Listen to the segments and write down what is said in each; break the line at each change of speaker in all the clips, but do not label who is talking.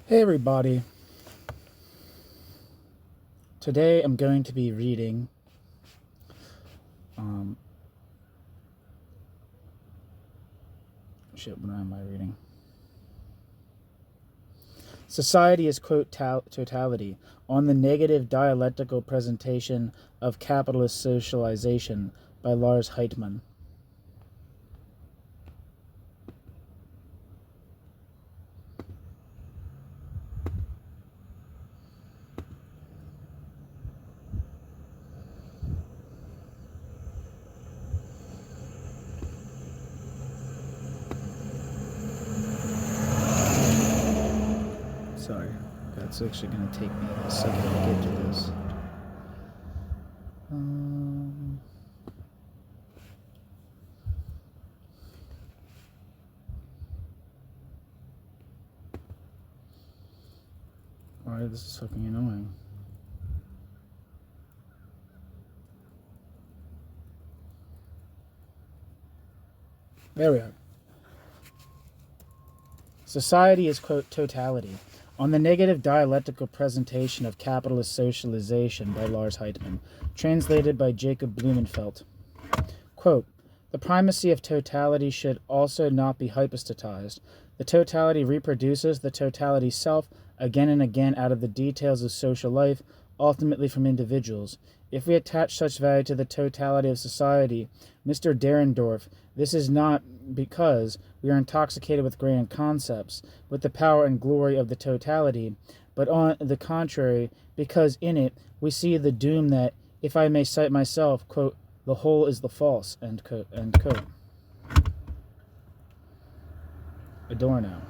Hey everybody, today I'm going to be reading what am I reading? Society is, quote, Totality, on the Negative-Dialectical Presentation of Capitalist Socialization by Lars Heitman. Sorry, that's actually going to take me a second to get to this. Alright, this is fucking annoying. There we are. Society is, quote, Totality, on the Negative-Dialectical Presentation of Capitalist Socialization by Lars Heitman, translated by Jacob Blumenfeld. Quote, the primacy of totality should also not be hypostatized. The totality reproduces the totality self again and again out of the details of social life, ultimately from individuals. If we attach such value to the totality of society, Mr. Derendorf, this is not because we are intoxicated with grand concepts, with the power and glory of the totality, but on the contrary, because in it we see the doom that, if I may cite myself, quote, the whole is the false, end quote, end quote. Adorno.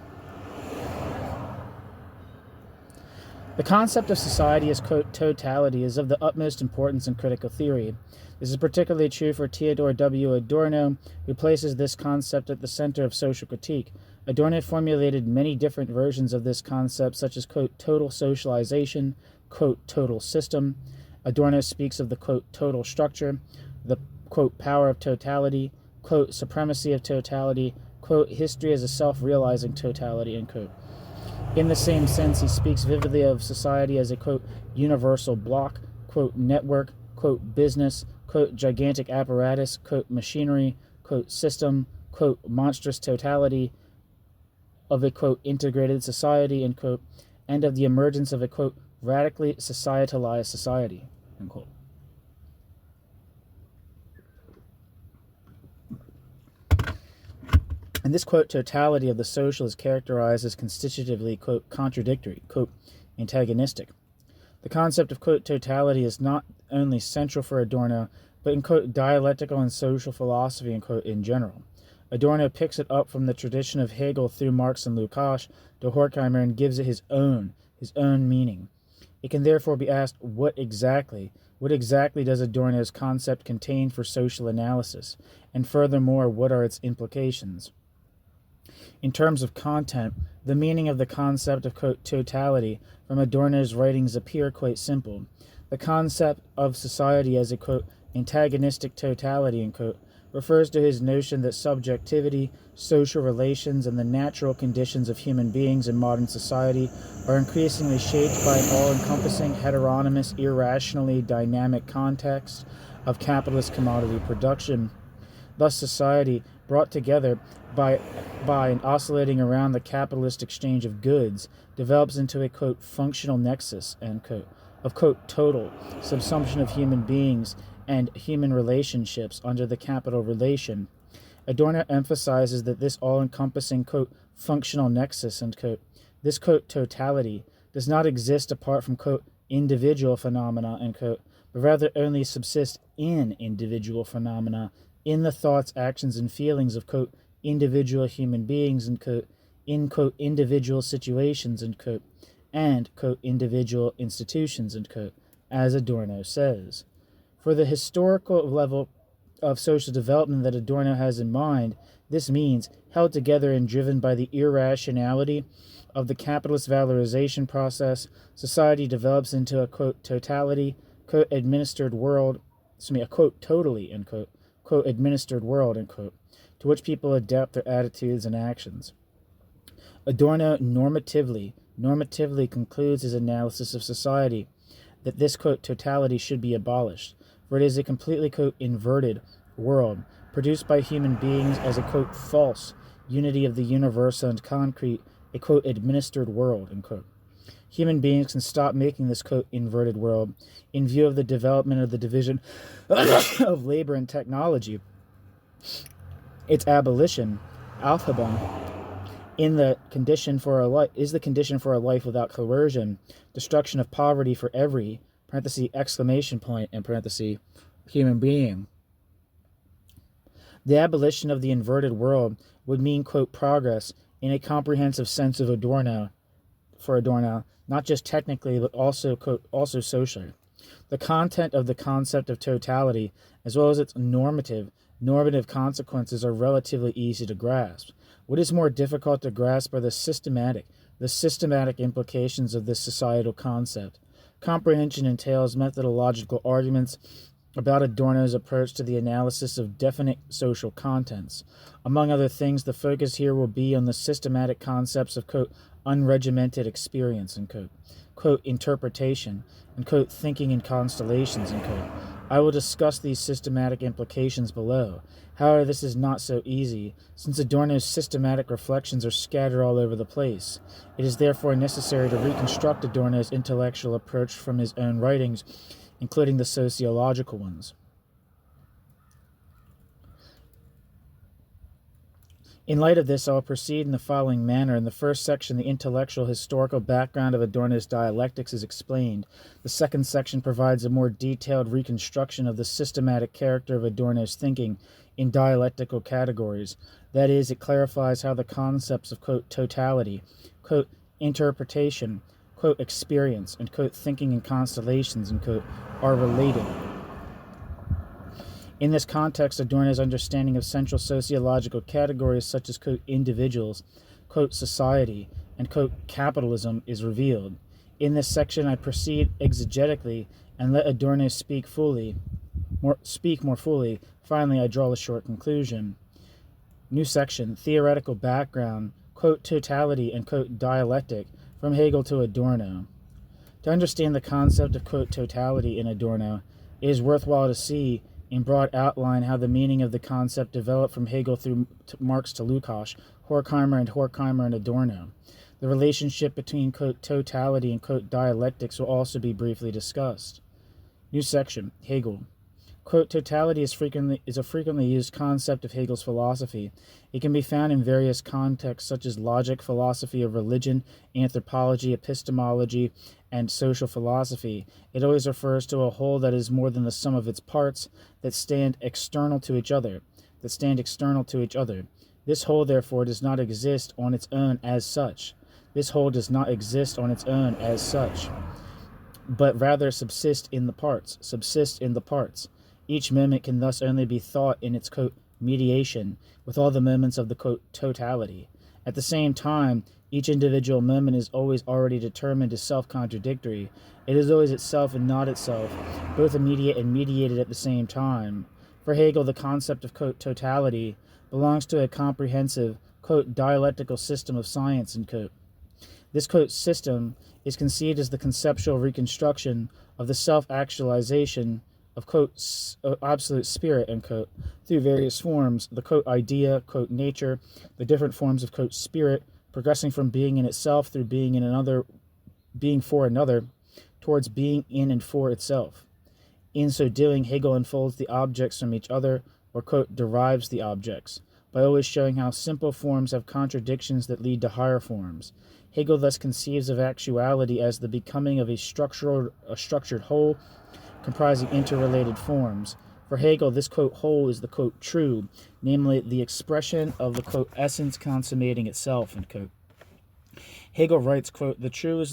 The concept of society as, quote, totality is of the utmost importance in critical theory. This is particularly true for Theodor W. Adorno, who places this concept at the center of social critique. Adorno formulated many different versions of this concept, such as, quote, total socialization, quote, total system. Adorno speaks of the, quote, total structure, the, quote, power of totality, quote, supremacy of totality, quote, history as a self-realizing totality, end quote. In the same sense, he speaks vividly of society as a, quote, universal block, quote, network, quote, business, quote, gigantic apparatus, quote, machinery, quote, system, quote, monstrous totality of a, quote, integrated society, end quote, and of the emergence of a, quote, radically societalized society, end quote. And this, quote, totality of the social is characterized as constitutively, quote, contradictory, quote, antagonistic. The concept of, quote, totality is not only central for Adorno, but in, quote, dialectical and social philosophy, and, quote, in general. Adorno picks it up from the tradition of Hegel through Marx and Lukács to Horkheimer and gives it his own meaning. It can therefore be asked, what exactly does Adorno's concept contain for social analysis? And furthermore, what are its implications? In terms of content, the meaning of the concept of, quote, totality from Adorno's writings appear quite simple. The concept of society as a, quote, antagonistic totality, end quote, refers to his notion that subjectivity, social relations, and the natural conditions of human beings in modern society are increasingly shaped by an all-encompassing, heteronymous, irrationally dynamic context of capitalist commodity production. Thus, society, brought together by and oscillating around the capitalist exchange of goods, develops into a, quote, functional nexus, end quote, of, quote, total subsumption of human beings and human relationships under the capital relation. Adorno emphasizes that this all-encompassing, quote, functional nexus, end quote, this, quote, totality, does not exist apart from, quote, individual phenomena, end quote, but rather only subsist in individual phenomena, in the thoughts, actions, and feelings of, quote, individual human beings, and, quote, in, quote, individual situations, and, quote, individual institutions, end quote, as Adorno says. For the historical level of social development that Adorno has in mind, this means held together and driven by the irrationality of the capitalist valorization process, society develops into a, quote, totality, quote, administered world, a, quote, totally, end quote, quote, administered world, end quote, to which people adapt their attitudes and actions. Adorno normatively normatively concludes his analysis of society that this, quote, totality should be abolished, for it is a completely, quote, inverted world, produced by human beings as a, quote, false unity of the universal and concrete, a, quote, administered world, unquote. Human beings can stop making this, quote, inverted world in view of the development of the division of labor and technology, its abolition, Aufhebung, is the condition for a life without coercion, destruction of poverty for every, exclamation point, human being. The abolition of the inverted world would mean, quote, progress in a comprehensive sense of Adorno, not just technically, but also, quote, also socially. The content of the concept of totality, as well as its normative consequences, are relatively easy to grasp. What is more difficult to grasp are the systematic implications of this societal concept. Comprehension entails methodological arguments about Adorno's approach to the analysis of definite social contents. Among other things, the focus here will be on the systematic concepts of, quote, unregimented experience, and, quote, interpretation, and, quote, thinking in constellations, and, quote. I will discuss these systematic implications below. However, this is not so easy, since Adorno's systematic reflections are scattered all over the place. It is therefore necessary to reconstruct Adorno's intellectual approach from his own writings, including the sociological ones. In light of this, I will proceed in the following manner. In the first section, the intellectual historical background of Adorno's dialectics is explained. The second section provides a more detailed reconstruction of the systematic character of Adorno's thinking in dialectical categories. That is, it clarifies how the concepts of, quote, totality, quote, interpretation, quote, experience, and, quote, thinking in constellations, and, quote, are related. In this context, Adorno's understanding of central sociological categories such as, quote, individuals, quote, society, and, quote, capitalism is revealed. In this section, I proceed exegetically and let Adorno speak more fully. Finally, I draw a short conclusion. New section, theoretical background, quote, totality, and, quote, dialectic, from Hegel to Adorno. To understand the concept of, quote, totality in Adorno, it is worthwhile to see in broad outline how the meaning of the concept developed from Hegel through Marx to Lukács, Horkheimer and Adorno. The relationship between, quote, totality and, quote, dialectics will also be briefly discussed. New section, Hegel. Quote, totality is a frequently used concept of Hegel's philosophy. It can be found in various contexts such as logic, philosophy of religion, anthropology, epistemology, and social philosophy. It always refers to a whole that is more than the sum of its parts that stand external to each other. This whole, therefore, does not exist on its own as such. But rather subsist in the parts. Each moment can thus only be thought in its, quote, mediation with all the moments of the, quote, totality. At the same time, each individual moment is always already determined as self-contradictory. It is always itself and not itself, both immediate and mediated at the same time. For Hegel, the concept of, quote, totality belongs to a comprehensive, quote, dialectical system of science, and, quote. This, quote, system is conceived as the conceptual reconstruction of the self-actualization of, quote, absolute spirit, end quote, through various forms, the, quote, idea, quote, nature, the different forms of, quote, spirit, progressing from being in itself through being in another, being for another, towards being in and for itself. In so doing, Hegel unfolds the objects from each other, or, quote, derives the objects, by always showing how simple forms have contradictions that lead to higher forms. Hegel thus conceives of actuality as the becoming of a structured whole, comprising interrelated forms. For Hegel, this, quote, whole is the, quote, true, namely the expression of the, quote, essence consummating itself, end quote. Hegel writes, quote, the true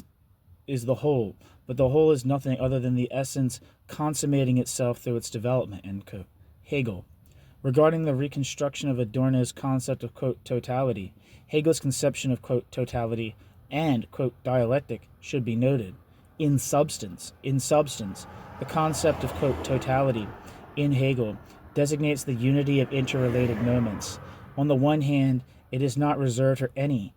is the whole, but the whole is nothing other than the essence consummating itself through its development, end quote. Hegel. Regarding the reconstruction of Adorno's concept of, quote, totality, Hegel's conception of, quote, totality and, quote, dialectic should be noted. In substance, the concept of, quote, totality in Hegel designates the unity of interrelated moments. On the one hand, it is not reserved for any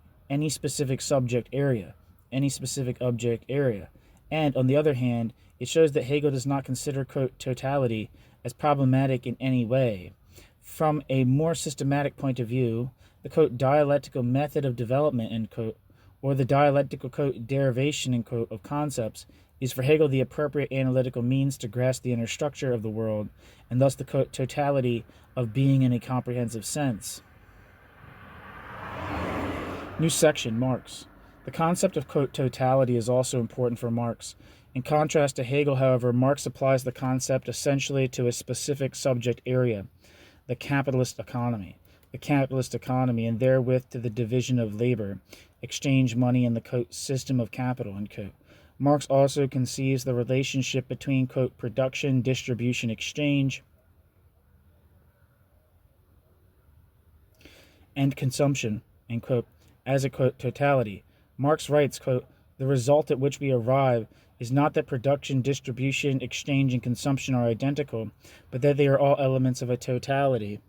specific subject area. any specific object area. And, on the other hand, it shows that Hegel does not consider, quote, totality as problematic in any way. From a more systematic point of view, the, quote, dialectical method of development, end quote, or the dialectical, quote, derivation, end quote, of concepts is for Hegel the appropriate analytical means to grasp the inner structure of the world, and thus the, quote, totality of being in a comprehensive sense. New section, Marx. The concept of, quote, totality is also important for Marx. In contrast to Hegel, however, Marx applies the concept essentially to a specific subject area, the capitalist economy. The capitalist economy, and therewith to the division of labor, exchange money, and the, quote, system of capital, end quote. Marx also conceives the relationship between, quote, production, distribution, exchange, and consumption, end quote, as a, quote, totality. Marx writes, quote, the result at which we arrive is not that production, distribution, exchange, and consumption are identical, but that they are all elements of a totality.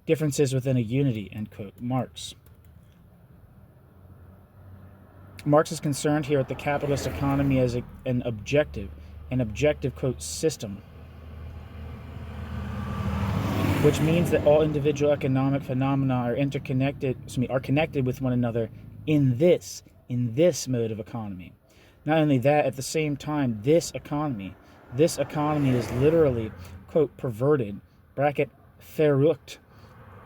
Differences within a unity, end quote, Marx. Marx is concerned here with the capitalist economy as an objective, quote, system, which means that all individual economic phenomena are connected with one another in this mode of economy. Not only that, at the same time, this economy is literally, quote, perverted, bracket, verrückt,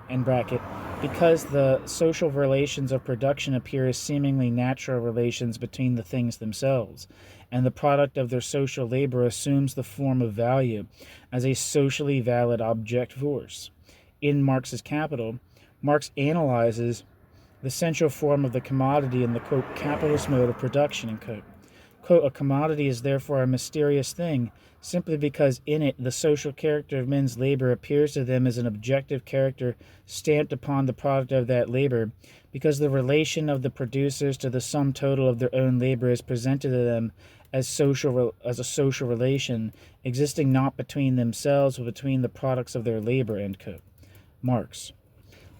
end bracket, because the social relations of production appear as seemingly natural relations between the things themselves, and the product of their social labor assumes the form of value as a socially valid object force. In Marx's Capital, Marx analyzes the central form of the commodity in the, quote, capitalist mode of production, end quote. Quote, a commodity is therefore a mysterious thing, simply because in it the social character of men's labor appears to them as an objective character stamped upon the product of that labor, because the relation of the producers to the sum total of their own labor is presented to them as a social relation, existing not between themselves but between the products of their labor, end quote.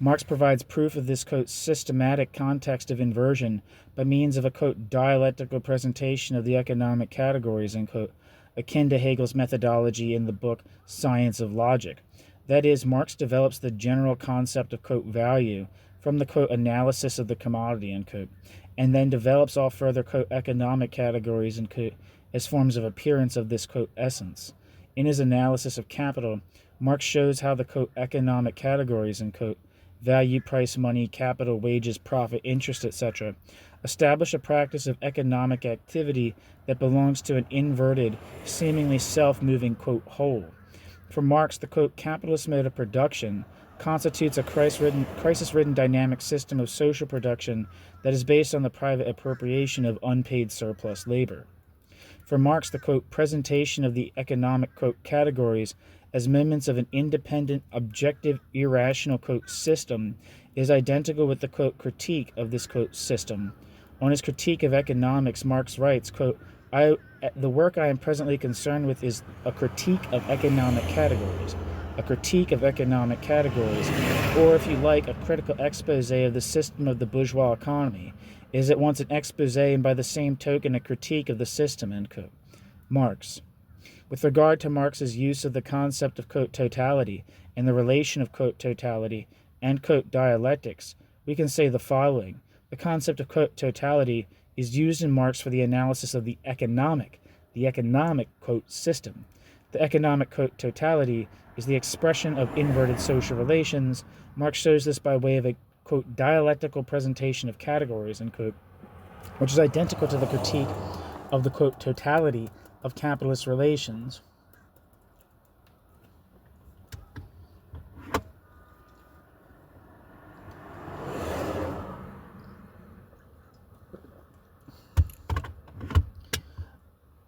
Marx provides proof of this, quote, systematic context of inversion by means of a, quote, dialectical presentation of the economic categories, end quote, akin to Hegel's methodology in the book Science of Logic. That is, Marx develops the general concept of, quote, value from the, quote, analysis of the commodity, end quote, and then develops all further, quote, economic categories, end quote, as forms of appearance of this, quote, essence. In his analysis of capital, Marx shows how the, quote, economic categories, end quote, value, price, money, capital, wages, profit, interest, etc., establish a practice of economic activity that belongs to an inverted, seemingly self-moving, quote, whole. For Marx, the, quote, capitalist mode of production constitutes a crisis-ridden dynamic system of social production that is based on the private appropriation of unpaid surplus labor. For Marx, the, quote, presentation of the economic, quote, categories as moments of an independent, objective, irrational, quote, system is identical with the, quote, critique of this, quote, system. On his critique of economics, Marx writes, quote, the work I am presently concerned with is a critique of economic categories. A critique of economic categories, or if you like, a critical expose of the system of the bourgeois economy, is at once an expose and by the same token a critique of the system, end quote. Marx. With regard to Marx's use of the concept of, quote, totality and the relation of, quote, totality and, quote, dialectics, we can say the following. The concept of, quote, totality is used in Marx for the analysis of the economic, quote, system. The economic, quote, totality is the expression of inverted social relations. Marx shows this by way of a, quote, dialectical presentation of categories, end quote, which is identical to the critique of the, quote, totality of capitalist relations.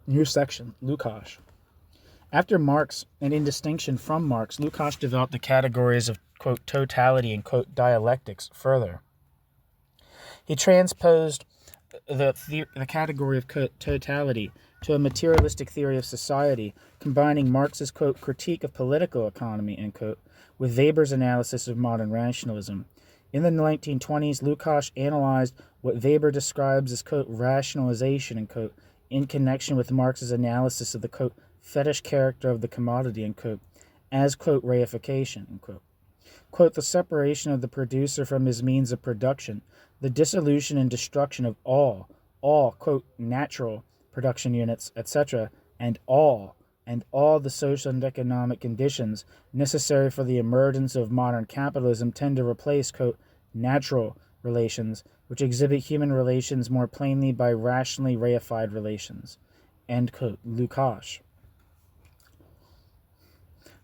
New section, Lukács. After Marx, and in distinction from Marx, Lukács developed the categories of, quote, totality and, quote, dialectics further. He transposed the category of, quote, totality to a materialistic theory of society, combining Marx's, quote, critique of political economy, end quote, with Weber's analysis of modern rationalism. In the 1920s, Lukács analyzed what Weber describes as, quote, rationalization, and, quote, in connection with Marx's analysis of the, quote, fetish character of the commodity, and, quote, as, quote, reification, and, quote. Quote, the separation of the producer from his means of production, the dissolution and destruction of all, quote, natural production units, etc., and all the social and economic conditions necessary for the emergence of modern capitalism tend to replace, quote, natural relations, which exhibit human relations more plainly by rationally reified relations, end quote. Lukács.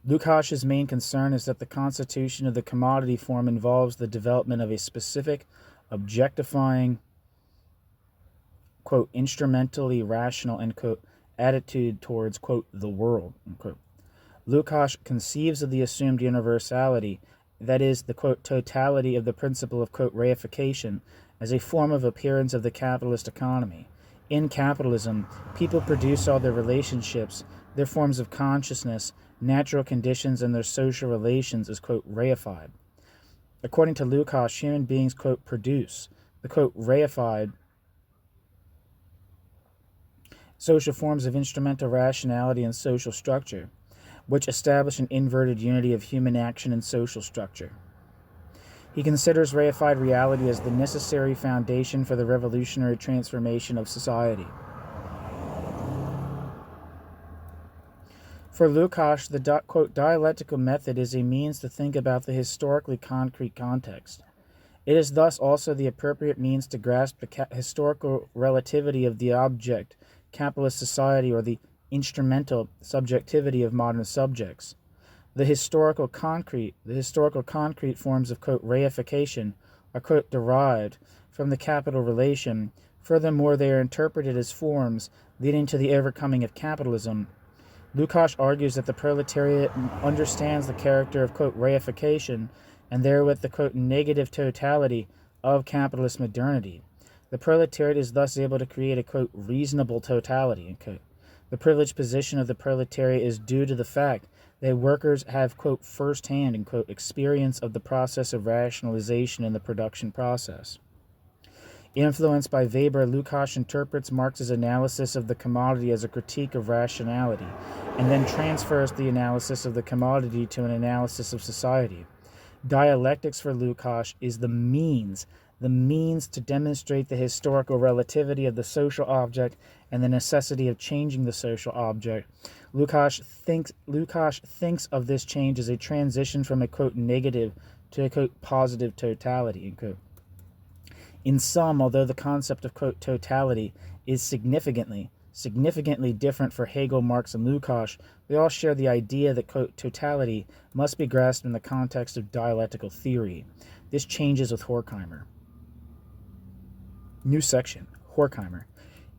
Lukács' main concern is that the constitution of the commodity form involves the development of a specific, objectifying, quote, instrumentally rational, end quote, attitude towards, quote, the world, end quote. Lukács conceives of the assumed universality, that is, the, quote, totality of the principle of, quote, reification, as a form of appearance of the capitalist economy. In capitalism, people produce all their relationships, their forms of consciousness, natural conditions, and their social relations as, quote, reified. According to Lukács, human beings, quote, produce the, quote, reified social forms of instrumental rationality and social structure, which establish an inverted unity of human action and social structure. He considers reified reality as the necessary foundation for the revolutionary transformation of society. For Lukács, the, quote, dialectical method is a means to think about the historically concrete context. It is thus also the appropriate means to grasp the historical relativity of the object, capitalist society, or the instrumental subjectivity of modern subjects. The historical concrete forms of, quote, reification are, quote, derived from the capital relation. Furthermore, they are interpreted as forms leading to the overcoming of capitalism. Lukács argues that the proletariat understands the character of, quote, reification, and therewith the, quote, negative totality of capitalist modernity. The proletariat is thus able to create a, quote, reasonable totality, end quote. The privileged position of the proletariat is due to the fact that workers have, quote, first-hand, end quote, experience of the process of rationalization in the production process. Influenced by Weber, Lukács interprets Marx's analysis of the commodity as a critique of rationality, and then transfers the analysis of the commodity to an analysis of society. Dialectics for Lukács is the means to demonstrate the historical relativity of the social object and the necessity of changing the social object. Lukács thinks of this change as a transition from a, quote, negative to a, quote, positive totality, end quote. In sum, although the concept of, quote, totality is significantly different for Hegel, Marx, and Lukács, they all share the idea that, quote, totality must be grasped in the context of dialectical theory. This changes with Horkheimer. New section, Horkheimer.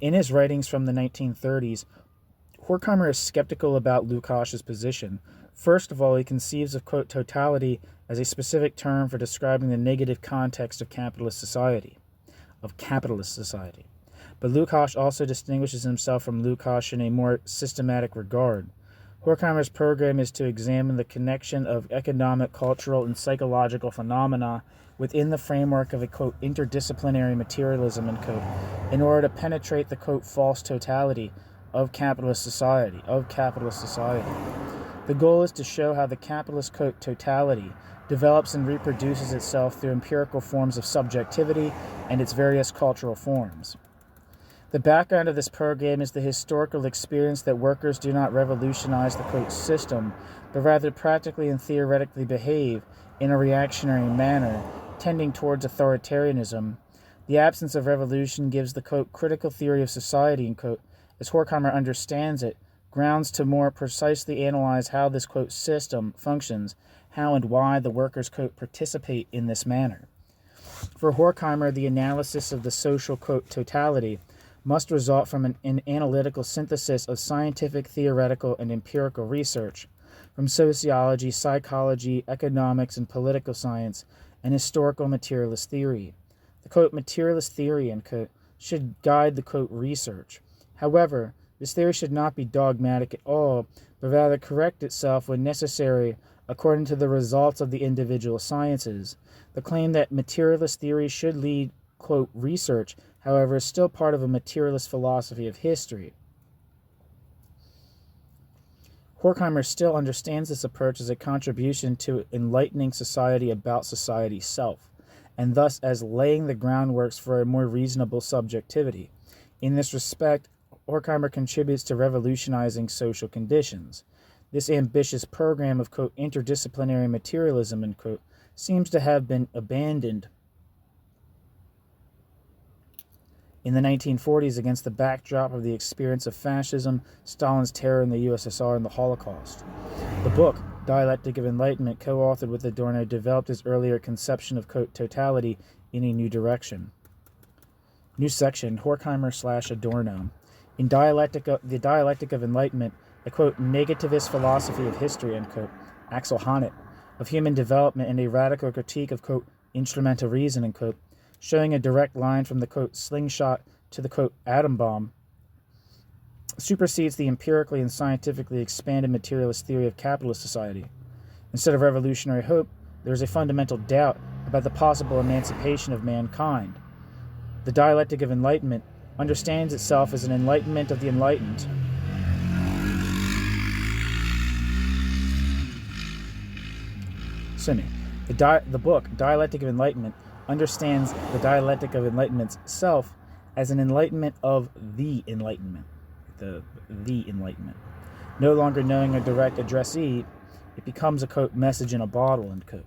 In his writings from the 1930s, Horkheimer is skeptical about Lukács' position. First of all, he conceives of, quote, totality as a specific term for describing the negative context of capitalist society. But Lukács also distinguishes himself from Lukács in a more systematic regard. Horkheimer's program is to examine the connection of economic, cultural, and psychological phenomena within the framework of a, quote, interdisciplinary materialism, end quote, in order to penetrate the, quote, false totality of capitalist society. The goal is to show how the capitalist, quote, totality develops and reproduces itself through empirical forms of subjectivity and its various cultural forms. The background of this program is the historical experience that workers do not revolutionize the, quote, system, but rather practically and theoretically behave in a reactionary manner, tending towards authoritarianism. The absence of revolution gives the, quote, critical theory of society, end quote, as Horkheimer understands it, grounds to more precisely analyze how this, quote, system functions, how and why the workers, quote, participate in this manner. For Horkheimer, the analysis of the social, quote, totality must result from an analytical synthesis of scientific, theoretical, and empirical research, from sociology, psychology, economics, and political science, and historical materialist theory. The, quote, materialist theory, end quote, should guide the, quote, research. However, this theory should not be dogmatic at all, but rather correct itself when necessary according to the results of the individual sciences. The claim that materialist theory should lead, quote, research, however, is still part of a materialist philosophy of history. Horkheimer still understands this approach as a contribution to enlightening society about society's self, and thus as laying the groundworks for a more reasonable subjectivity. In this respect, Horkheimer contributes to revolutionizing social conditions. This ambitious program of, quote, interdisciplinary materialism, end quote, seems to have been abandoned in the 1940s against the backdrop of the experience of fascism, Stalin's terror in the USSR, and the Holocaust. The book, Dialectic of Enlightenment, co-authored with Adorno, developed his earlier conception of, quote, totality in a new direction. New section, Horkheimer/Adorno. In the Dialectic of Enlightenment, a, quote, negativist philosophy of history, end quote, Axel Honneth, of human development and a radical critique of, quote, instrumental reason, end quote, showing a direct line from the, quote, slingshot to the, quote, atom bomb, supersedes the empirically and scientifically expanded materialist theory of capitalist society. Instead of revolutionary hope, there is a fundamental doubt about the possible emancipation of mankind. The Dialectic of Enlightenment understands itself as an enlightenment of the enlightened. The book, Dialectic of Enlightenment, understands the Dialectic of Enlightenment's self as an enlightenment of the Enlightenment. The Enlightenment. No longer knowing a direct addressee, it becomes a, quote, message in a bottle, end quote.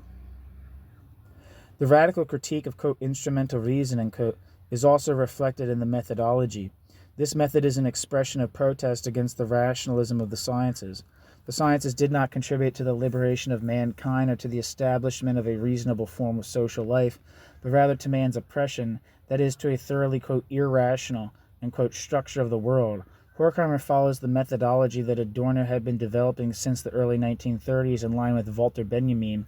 The radical critique of, quote, instrumental reason, end quote, is also reflected in the methodology. This method is an expression of protest against the rationalism of the sciences. The sciences did not contribute to the liberation of mankind or to the establishment of a reasonable form of social life, but rather to man's oppression, that is, to a thoroughly, quote, irrational, end quote, structure of the world. Horkheimer follows the methodology that Adorno had been developing since the early 1930s in line with Walter Benjamin,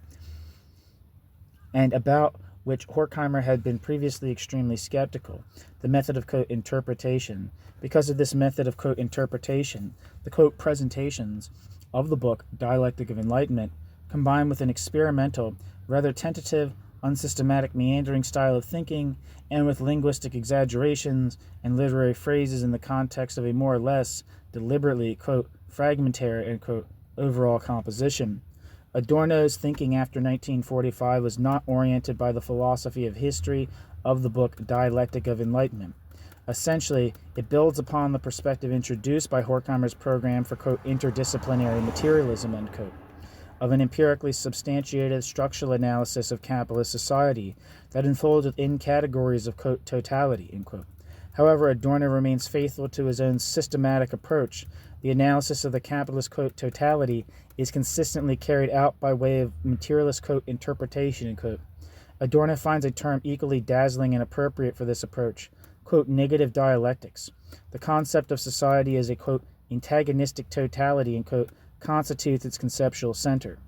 and about which Horkheimer had been previously extremely skeptical, the method of, quote, interpretation. Because of this method of, quote, interpretation, the, quote, presentations of the book, Dialectic of Enlightenment, combined with an experimental, rather tentative, unsystematic, meandering style of thinking, and with linguistic exaggerations and literary phrases in the context of a more or less deliberately, quote, fragmentary, end quote, overall composition. Adorno's thinking after 1945 was not oriented by the philosophy of history of the book Dialectic of Enlightenment. Essentially, it builds upon the perspective introduced by Horkheimer's program for, quote, interdisciplinary materialism, end quote, of an empirically substantiated structural analysis of capitalist society that unfolds within categories of, quote, totality, end quote. However, Adorno remains faithful to his own systematic approach. The analysis of the capitalist, quote, totality is consistently carried out by way of materialist, quote, interpretation, end quote. Adorno finds a term equally dazzling and appropriate for this approach, quote, negative dialectics. The concept of society as a, quote, antagonistic totality, end quote, constitutes its conceptual center.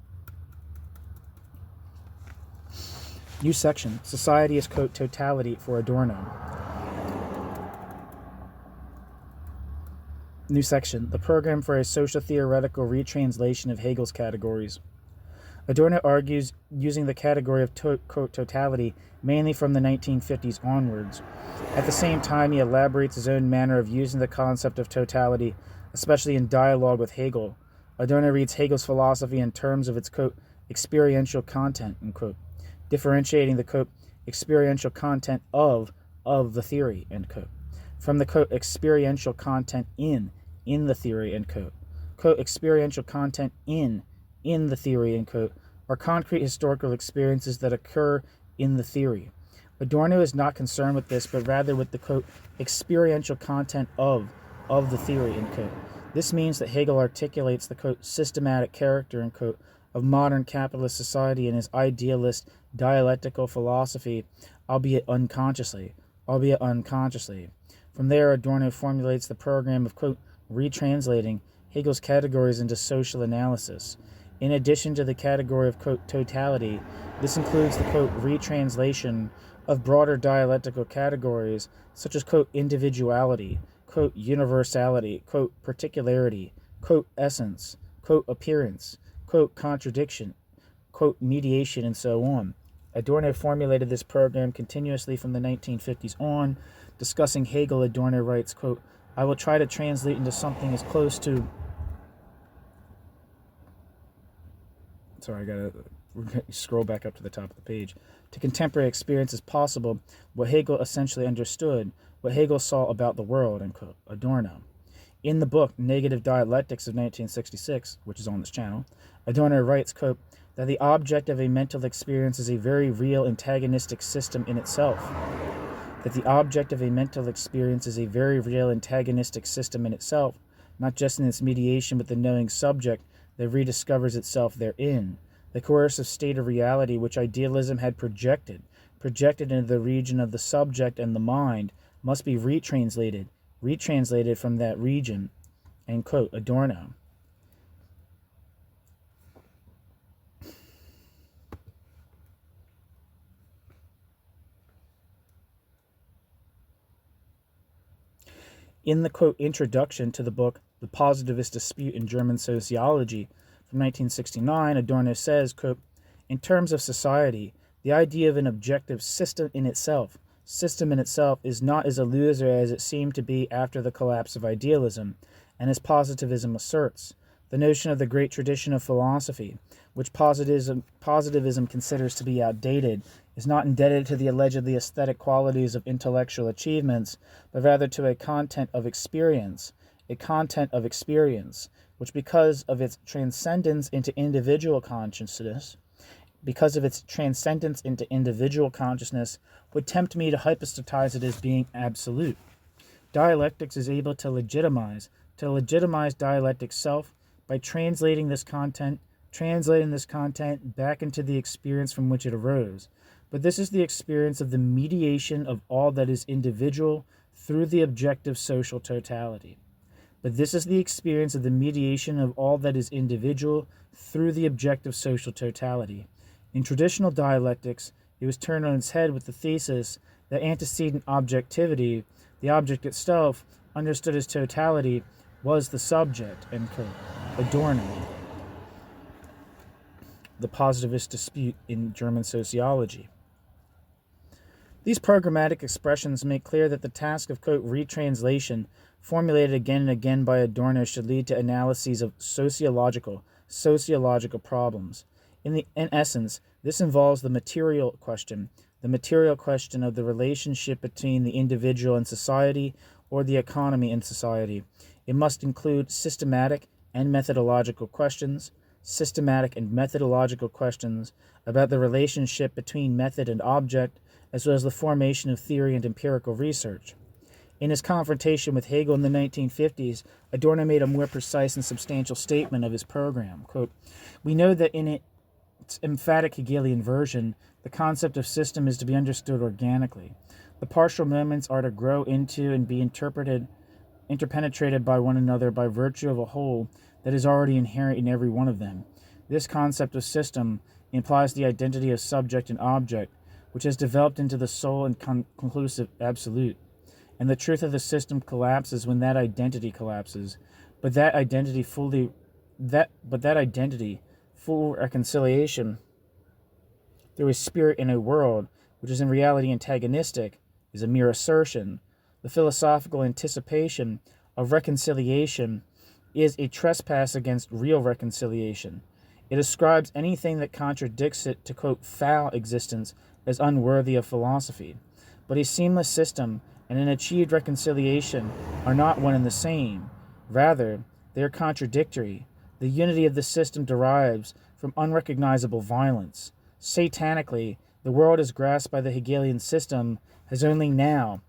New section, society as, quote, totality for Adorno. New section, the program for a social-theoretical retranslation of Hegel's categories. Adorno argues using the category of, quote, totality mainly from the 1950s onwards. At the same time, he elaborates his own manner of using the concept of totality, especially in dialogue with Hegel. Adorno reads Hegel's philosophy in terms of its, quote, experiential content, end quote, differentiating the, quote, experiential content of the theory, end quote, from the, quote, experiential content in the theory, end quote. Quote, experiential content in the theory, end quote, are concrete historical experiences that occur in the theory. Adorno is not concerned with this, but rather with the, quote, experiential content of the theory, end quote. This means that Hegel articulates the, quote, systematic character, end quote, of modern capitalist society in his idealist dialectical philosophy, albeit unconsciously. From there, Adorno formulates the program of, quote, retranslating Hegel's categories into social analysis. In addition to the category of, quote, totality, this includes the, quote, retranslation of broader dialectical categories such as, quote, individuality, quote, universality, quote, particularity, quote, essence, quote, appearance, quote, contradiction, quote, mediation, and so on. Adorno formulated this program continuously from the 1950s on. Discussing Hegel, Adorno writes, quote, I will try to translate into something as close to... Sorry, I gotta scroll back up to the top of the page. To contemporary experience as possible, what Hegel essentially understood, what Hegel saw about the world, end quote. Adorno. In the book Negative-Dialectics of 1966, which is on this channel, Adorno writes, quote, that the object of a mental experience is a very real antagonistic system in itself. That the object of a mental experience is a very real antagonistic system in itself, not just in its mediation with the knowing subject that rediscovers itself therein. The coercive state of reality which idealism had projected into the region of the subject and the mind, must be retranslated from that region, end quote. Adorno. In the, quote, introduction to the book, The Positivist Dispute in German Sociology, from 1969, Adorno says, quote, in terms of society, the idea of an objective system in itself is not as illusory as it seemed to be after the collapse of idealism, and as positivism asserts. The notion of the great tradition of philosophy, which positivism considers to be outdated, is not indebted to the allegedly aesthetic qualities of intellectual achievements, but rather to a content of experience, which because of its transcendence into individual consciousness, would tempt me to hypostatize it as being absolute. Dialectics is able to legitimize dialectic self by translating this content back into the experience from which it arose. But this is the experience of the mediation of all that is individual through the objective social totality. In traditional dialectics, it was turned on its head with the thesis that antecedent objectivity, the object itself, understood as totality, was the subject, end quote. Adorno. The Positivist Dispute in German Sociology. These programmatic expressions make clear that the task of, quote, retranslation, formulated again and again by Adorno, should lead to analyses of sociological problems. In essence, this involves the material question of the relationship between the individual and society, or the economy and society. It must include systematic and methodological questions about the relationship between method and object, as well as the formation of theory and empirical research. In his confrontation with Hegel in the 1950s, Adorno made a more precise and substantial statement of his program. Quote, we know that in its emphatic Hegelian version, the concept of system is to be understood organically. The partial moments are to grow into and be interpenetrated by one another by virtue of a whole that is already inherent in every one of them. This concept of system implies the identity of subject and object, which has developed into the sole and conclusive absolute. And the truth of the system collapses when that identity collapses. But that identity, full reconciliation through a spirit in a world which is in reality antagonistic, is a mere assertion. The philosophical anticipation of reconciliation is a trespass against real reconciliation. It ascribes anything that contradicts it to, quote, foul existence as unworthy of philosophy. But a seamless system and an achieved reconciliation are not one and the same. Rather, they are contradictory. The unity of the system derives from unrecognizable violence. Satanically, the world as grasped by the Hegelian system has only now,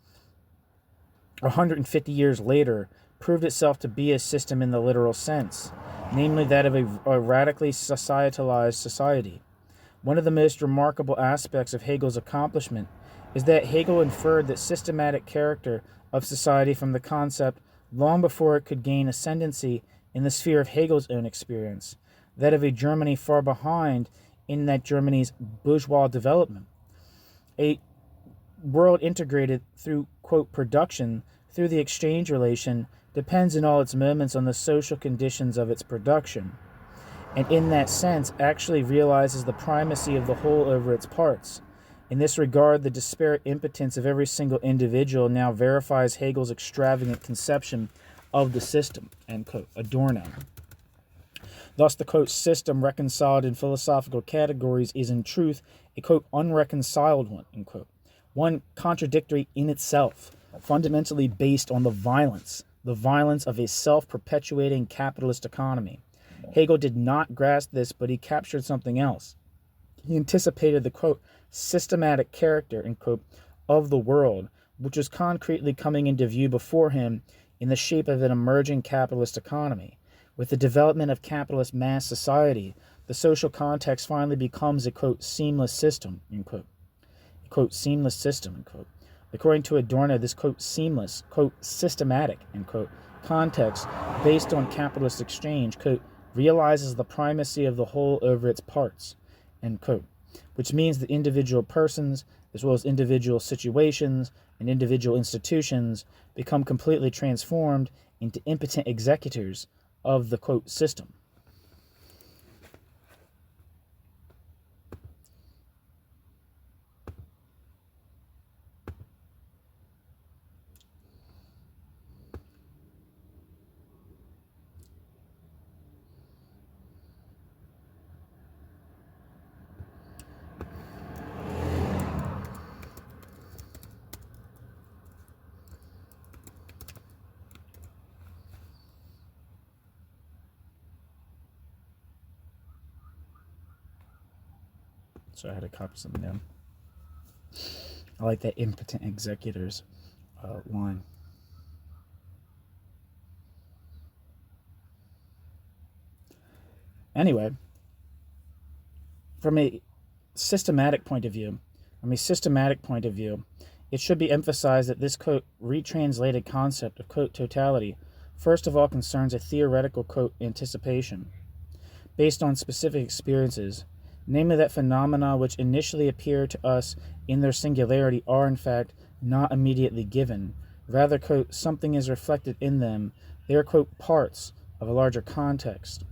150 years later, proved itself to be a system in the literal sense, namely that of a radically societalized society. One of the most remarkable aspects of Hegel's accomplishment is that Hegel inferred the systematic character of society from the concept long before it could gain ascendancy in the sphere of Hegel's own experience, that of a Germany far behind in that Germany's bourgeois development. A world integrated through, quote, production, through the exchange relation, depends in all its moments on the social conditions of its production. and in that sense actually realizes the primacy of the whole over its parts. In this regard, the disparate impotence of every single individual now verifies Hegel's extravagant conception of the system, end quote, Adorno. Thus, the, quote, system reconciled in philosophical categories is in truth a, quote, unreconciled one, end quote, one contradictory in itself, fundamentally based on the violence of a self-perpetuating capitalist economy. Hegel did not grasp this, but he captured something else. He anticipated the, quote, systematic character, end quote, of the world, which was concretely coming into view before him in the shape of an emerging capitalist economy. With the development of capitalist mass society, the social context finally becomes a, quote, seamless system, end quote. A, quote, seamless system, end quote. According to Adorno, this, quote, seamless, quote, systematic, end quote, context based on capitalist exchange, quote, realizes the primacy of the whole over its parts, end quote, which means that individual persons, as well as individual situations and individual institutions, become completely transformed into impotent executors of the, quote, system. So I had to copy something down. I like that impotent executors line. Anyway, from a systematic point of view, it should be emphasized that this, quote, retranslated concept of, quote, totality first of all concerns a theoretical, quote, anticipation based on specific experiences, namely that phenomena which initially appear to us in their singularity are in fact not immediately given. Rather, quote, something is reflected in them. They are, quote, parts of a larger context.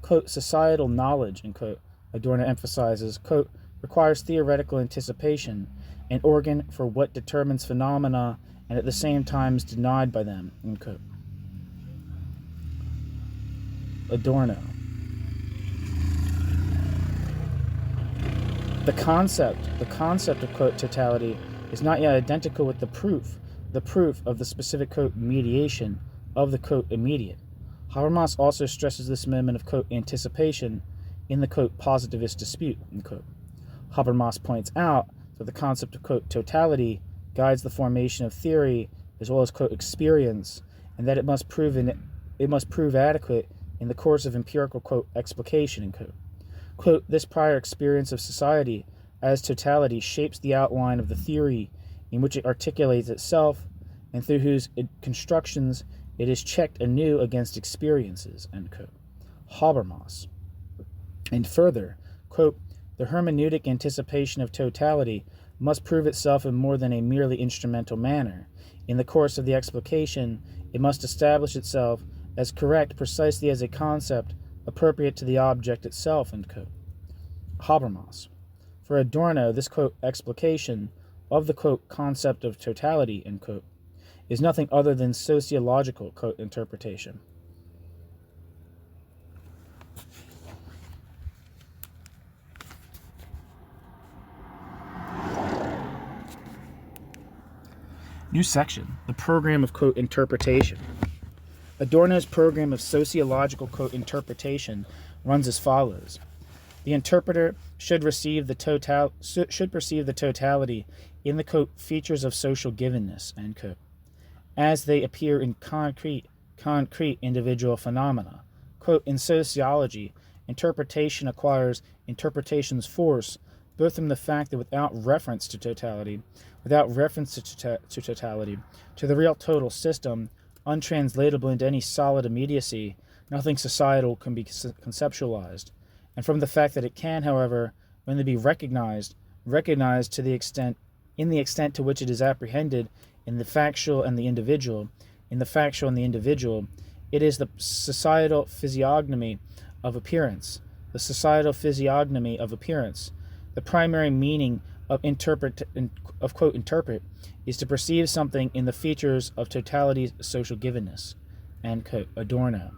Quote, societal knowledge, end quote, Adorno emphasizes, quote, requires theoretical anticipation, an organ for what determines phenomena and at the same time is denied by them, end quote. Adorno. The concept of, quote, totality is not yet identical with the proof of the specific, quote, mediation of the, quote, immediate. Habermas also stresses this moment of, quote, anticipation in the, quote, positivist dispute, end quote. Habermas points out that the concept of, quote, totality guides the formation of theory as well as, quote, experience, and that it must prove adequate in the course of empirical, quote, explication, end quote. Quote, this prior experience of society as totality shapes the outline of the theory in which it articulates itself and through whose constructions it is checked anew against experiences, end quote. Habermas. And further, quote, the hermeneutic anticipation of totality must prove itself in more than a merely instrumental manner. In the course of the explication, it must establish itself as correct precisely as a concept appropriate to the object itself, end quote. Habermas. For Adorno, this, quote, explication of the, quote, concept of totality, end quote, is nothing other than sociological, quote, interpretation. New section, the program of, quote, interpretation. Adorno's program of sociological, quote, interpretation runs as follows. The interpreter should perceive the totality in the, quote, features of social givenness, end quote, as they appear in concrete individual phenomena. Quote, in sociology, interpretation acquires interpretation's force both from the fact that without reference to totality, to the real total system, untranslatable into any solid immediacy, nothing societal can be conceptualized, and from the fact that it can, however, only be recognized to the extent to which it is apprehended in the factual and the individual. In the factual and the individual, it is the societal physiognomy of appearance, the societal physiognomy of appearance. The primary meaning of quote, interpret is to perceive something in the features of totality's social givenness, end quote, Adorno.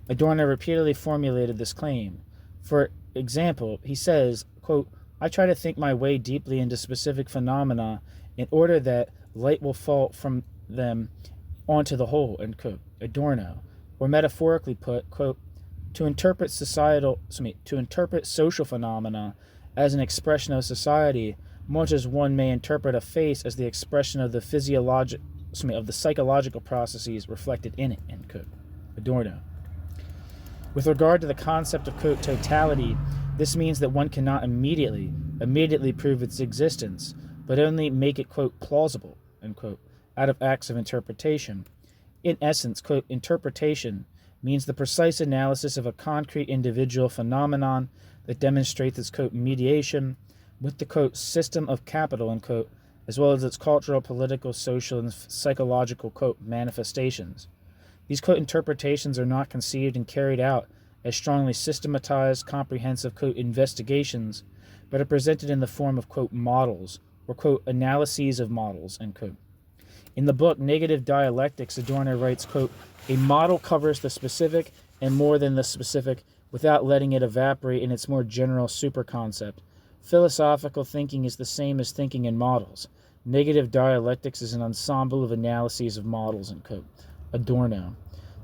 Adorno repeatedly formulated this claim. For example, he says, quote, I try to think my way deeply into specific phenomena in order that light will fall from them onto the whole, end quote, Adorno. Or metaphorically put, quote, to interpret social phenomena as an expression of society, much as one may interpret a face as the expression of the psychological processes reflected in it, end quote, Adorno. With regard to the concept of, quote, totality, this means that one cannot immediately prove its existence, but only make it, quote, plausible, end quote, out of acts of interpretation. In essence, quote, interpretation means the precise analysis of a concrete individual phenomenon that demonstrates its, quote, mediation with the, quote, system of capital, end quote, as well as its cultural, political, social, and psychological, quote, manifestations. These, quote, interpretations are not conceived and carried out as strongly systematized, comprehensive, quote, investigations, but are presented in the form of, quote, models, or, quote, analyses of models, end quote. In the book Negative-Dialectics, Adorno writes, quote, a model covers the specific and more than the specific without letting it evaporate in its more general superconcept. Philosophical thinking is the same as thinking in models. Negative dialectics is an ensemble of analyses of models, end quote. Adorno.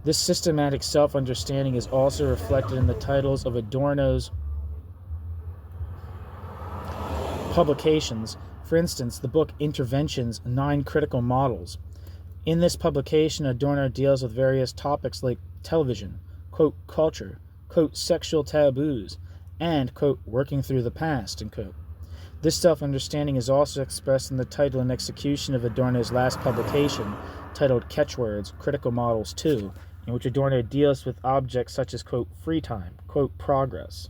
This systematic self-understanding is also reflected in the titles of Adorno's publications. For instance, the book Interventions, 9 Critical Models. In this publication, Adorno deals with various topics like television, quote, culture, quote, sexual taboos, and, quote, working through the past, end quote. This self-understanding is also expressed in the title and execution of Adorno's last publication, titled Catchwords, Critical Models 2, in which Adorno deals with objects such as, quote, free time, quote, progress,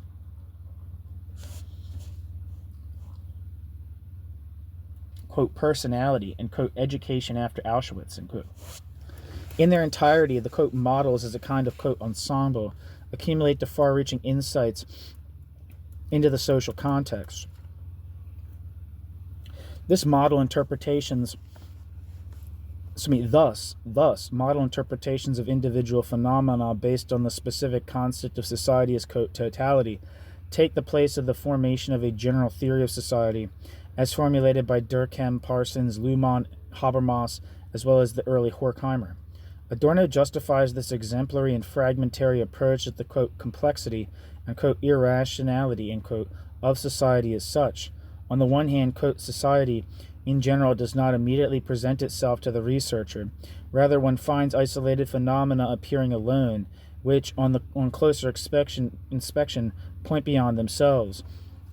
quote, personality, and, quote, education after Auschwitz, end quote. In their entirety, the, quote, models as a kind of, quote, ensemble accumulate to far-reaching insights into the social context. Thus, model interpretations of individual phenomena based on the specific concept of society as, quote, totality take the place of the formation of a general theory of society as formulated by Durkin, Parsons, Luhmann, Habermas, as well as the early Horkheimer. Adorno justifies this exemplary and fragmentary approach at the, quote, complexity and, quote, irrationality, end quote, of society as such. On the one hand, quote, society in general does not immediately present itself to the researcher. Rather, one finds isolated phenomena appearing alone, which, on closer inspection, point beyond themselves.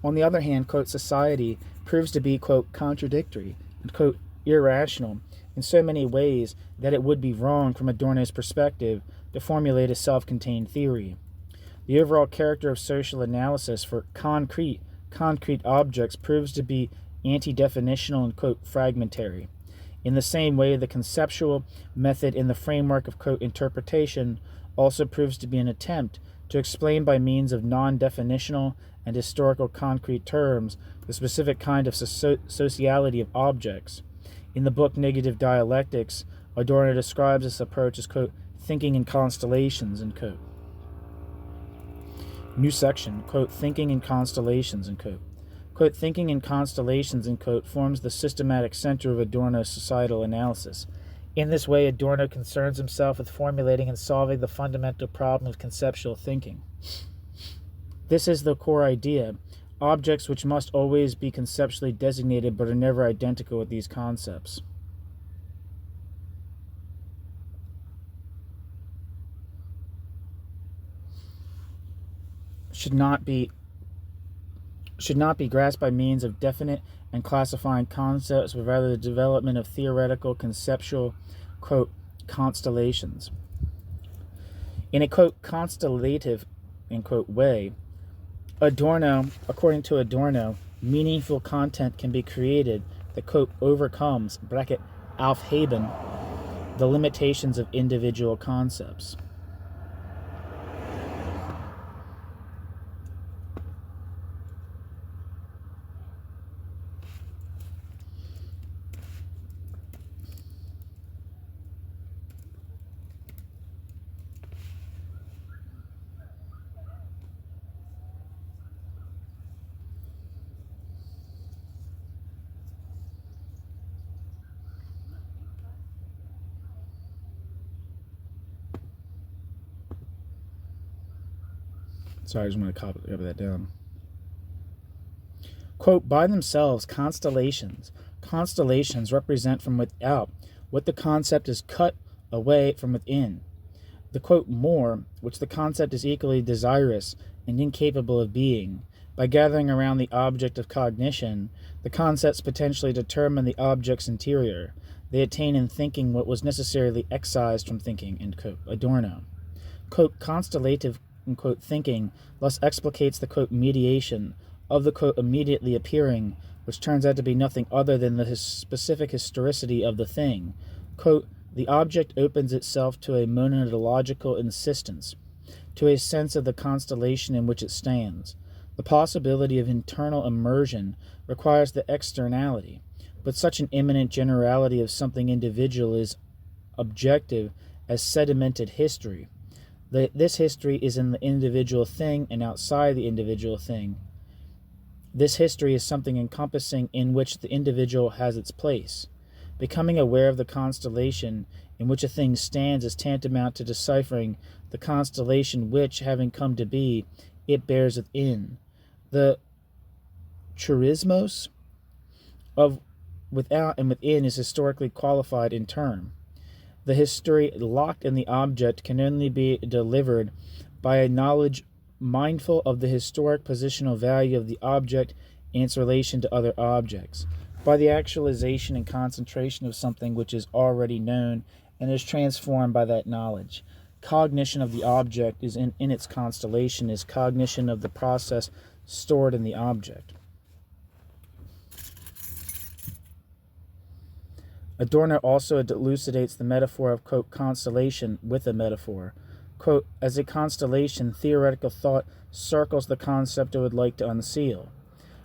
On the other hand, quote, society proves to be, quote, contradictory and, quote, irrational in so many ways that it would be wrong from Adorno's perspective to formulate a self-contained theory. The overall character of social analysis for concrete objects proves to be anti-definitional and, quote, fragmentary. In the same way, the conceptual method in the framework of, quote, interpretation also proves to be an attempt to explain by means of non-definitional and historical concrete terms the specific kind of sociality of objects. In the book Negative-Dialectics, Adorno describes this approach as, quote, thinking in constellations, end quote. New section, quote, thinking in constellations, end quote. Quote, thinking in constellations, end quote, forms the systematic center of Adorno's societal analysis. In this way, Adorno concerns himself with formulating and solving the fundamental problem of conceptual thinking. This is the core idea, objects which must always be conceptually designated but are never identical with these concepts. Should not be grasped by means of definite and classifying concepts, but rather the development of theoretical, conceptual, quote, constellations. In a, quote, constellative, end quote, way, according to Adorno, meaningful content can be created that, quote, overcomes, bracket, aufheben, the limitations of individual concepts. Sorry, I just want to copy that down. Quote, by themselves, constellations represent from without what the concept is cut away from within. The quote more, which the concept is equally desirous and incapable of being. By gathering around the object of cognition, the concepts potentially determine the object's interior. They attain in thinking what was necessarily excised from thinking, end quote. Adorno. Quote, constellative, quote, thinking thus explicates the, quote, mediation of the, quote, immediately appearing, which turns out to be nothing other than the specific historicity of the thing. Quote, the object opens itself to a monadological insistence, to a sense of the constellation in which it stands. The possibility of internal immersion requires the externality, but such an imminent generality of something individual is objective as sedimented history. This history is in the individual thing and outside the individual thing. This history is something encompassing in which the individual has its place. Becoming aware of the constellation in which a thing stands is tantamount to deciphering the constellation which, having come to be, it bears within. The charismos of without and within is historically qualified in term. The history locked in the object can only be delivered by a knowledge mindful of the historic positional value of the object and its relation to other objects, by the actualization and concentration of something which is already known and is transformed by that knowledge. Cognition of the object is in its constellation is cognition of the process stored in the object. Adorno also elucidates the metaphor of, quote, constellation with a metaphor. Quote, as a constellation, theoretical thought circles the concept it would like to unseal,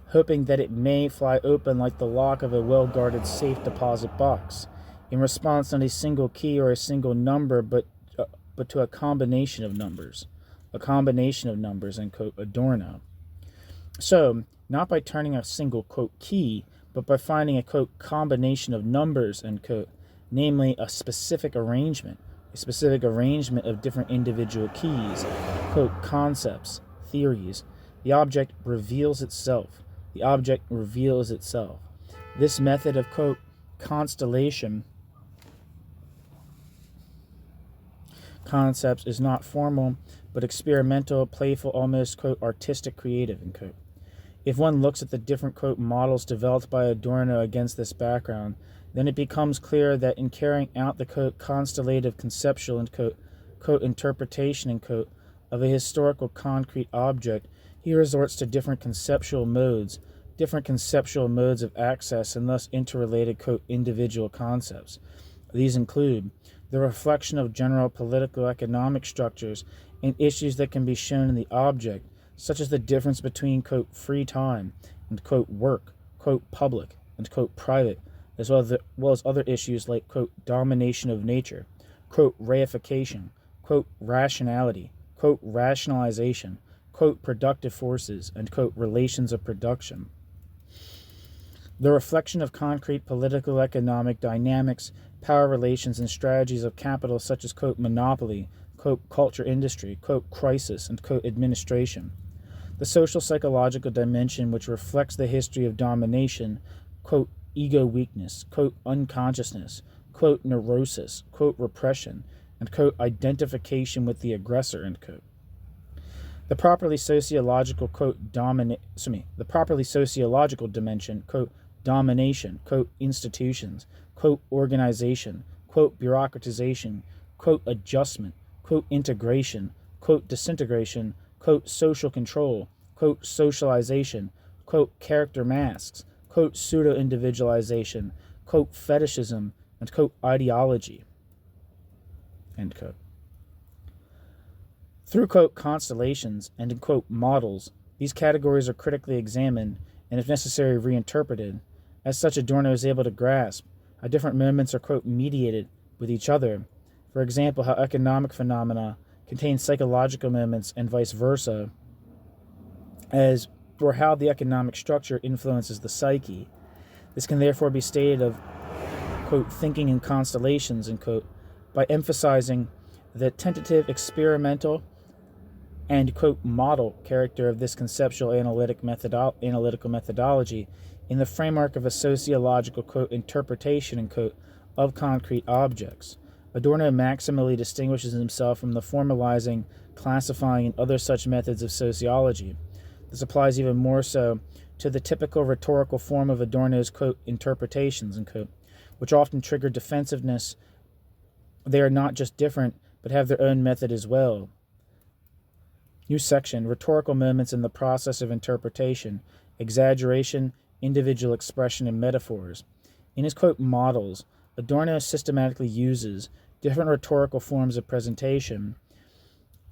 hoping that it may fly open like the lock of a well-guarded safe deposit box, in response not a single key or a single number, but to a combination of numbers. A combination of numbers, end quote, Adorno. So, not by turning a single, quote, key, but by finding a, quote, combination of numbers, end quote, namely a specific arrangement of different individual keys, quote, concepts, theories, the object reveals itself. This method of, quote, constellation concepts is not formal, but experimental, playful, almost, quote, artistic, creative, end quote. If one looks at the different, quote, models developed by Adorno against this background, then it becomes clear that in carrying out the, quote, constellative conceptual and, quote, interpretation, end quote, of a historical concrete object, he resorts to different conceptual modes of access and thus interrelated, quote, individual concepts. These include the reflection of general political economic structures and issues that can be shown in the object, such as the difference between, quote, free time and, quote, work, quote, public and, quote, private, as well as other issues like, quote, domination of nature, quote, reification, quote, rationality, quote, rationalization, quote, productive forces, and, quote, relations of production. The reflection of concrete political economic dynamics, power relations, and strategies of capital such as, quote, monopoly, quote, culture industry, quote, crisis, and, quote, administration. The social psychological dimension which reflects the history of domination, quote, ego weakness, quote, unconsciousness, quote, neurosis, quote, repression, and, quote, identification with the aggressor, end quote. The properly sociological, quote, the properly sociological dimension, quote, domination, quote, institutions, quote, organization, quote, bureaucratization, quote, adjustment, quote, integration, quote, disintegration, quote, social control, quote, socialization, quote, character masks, quote, pseudo-individualization, quote, fetishism, and, quote, ideology, end quote. Through, quote, constellations and, in, quote, models, these categories are critically examined and, if necessary, reinterpreted. As such, Adorno is able to grasp how different moments are, quote, mediated with each other. For example, how economic phenomena contain psychological moments and vice versa, or how the economic structure influences the psyche. This can therefore be stated of, quote, thinking in constellations, end quote, by emphasizing the tentative, experimental, and, quote, model character of this conceptual analytical methodology in the framework of a sociological, quote, interpretation, and, quote, of concrete objects. Adorno maximally distinguishes himself from the formalizing, classifying, and other such methods of sociology. This applies even more so to the typical rhetorical form of Adorno's, quote, interpretations, and, quote, which often trigger defensiveness. They are not just different, but have their own method as well. New section, rhetorical moments in the process of interpretation, exaggeration, individual expression, and metaphors. In his, quote, models, Adorno systematically uses different rhetorical forms of presentation,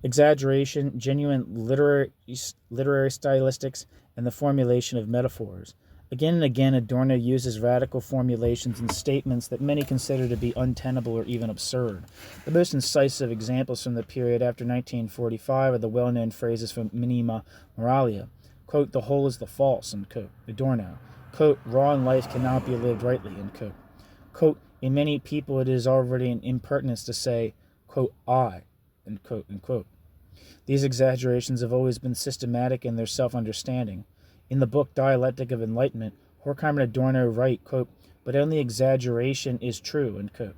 exaggeration, genuine literary stylistics, and the formulation of metaphors. Again and again, Adorno uses radical formulations and statements that many consider to be untenable or even absurd. The most incisive examples from the period after 1945 are the well-known phrases from Minima Moralia, quote, the whole is the false, end quote, Adorno, quote, raw in life cannot be lived rightly, end quote, quote, in many people it is already an impertinence to say, quote, I, end quote, end quote. These exaggerations have always been systematic in their self-understanding. In the book Dialectic of Enlightenment, Horkheimer and Adorno write, quote, but only exaggeration is true, end quote.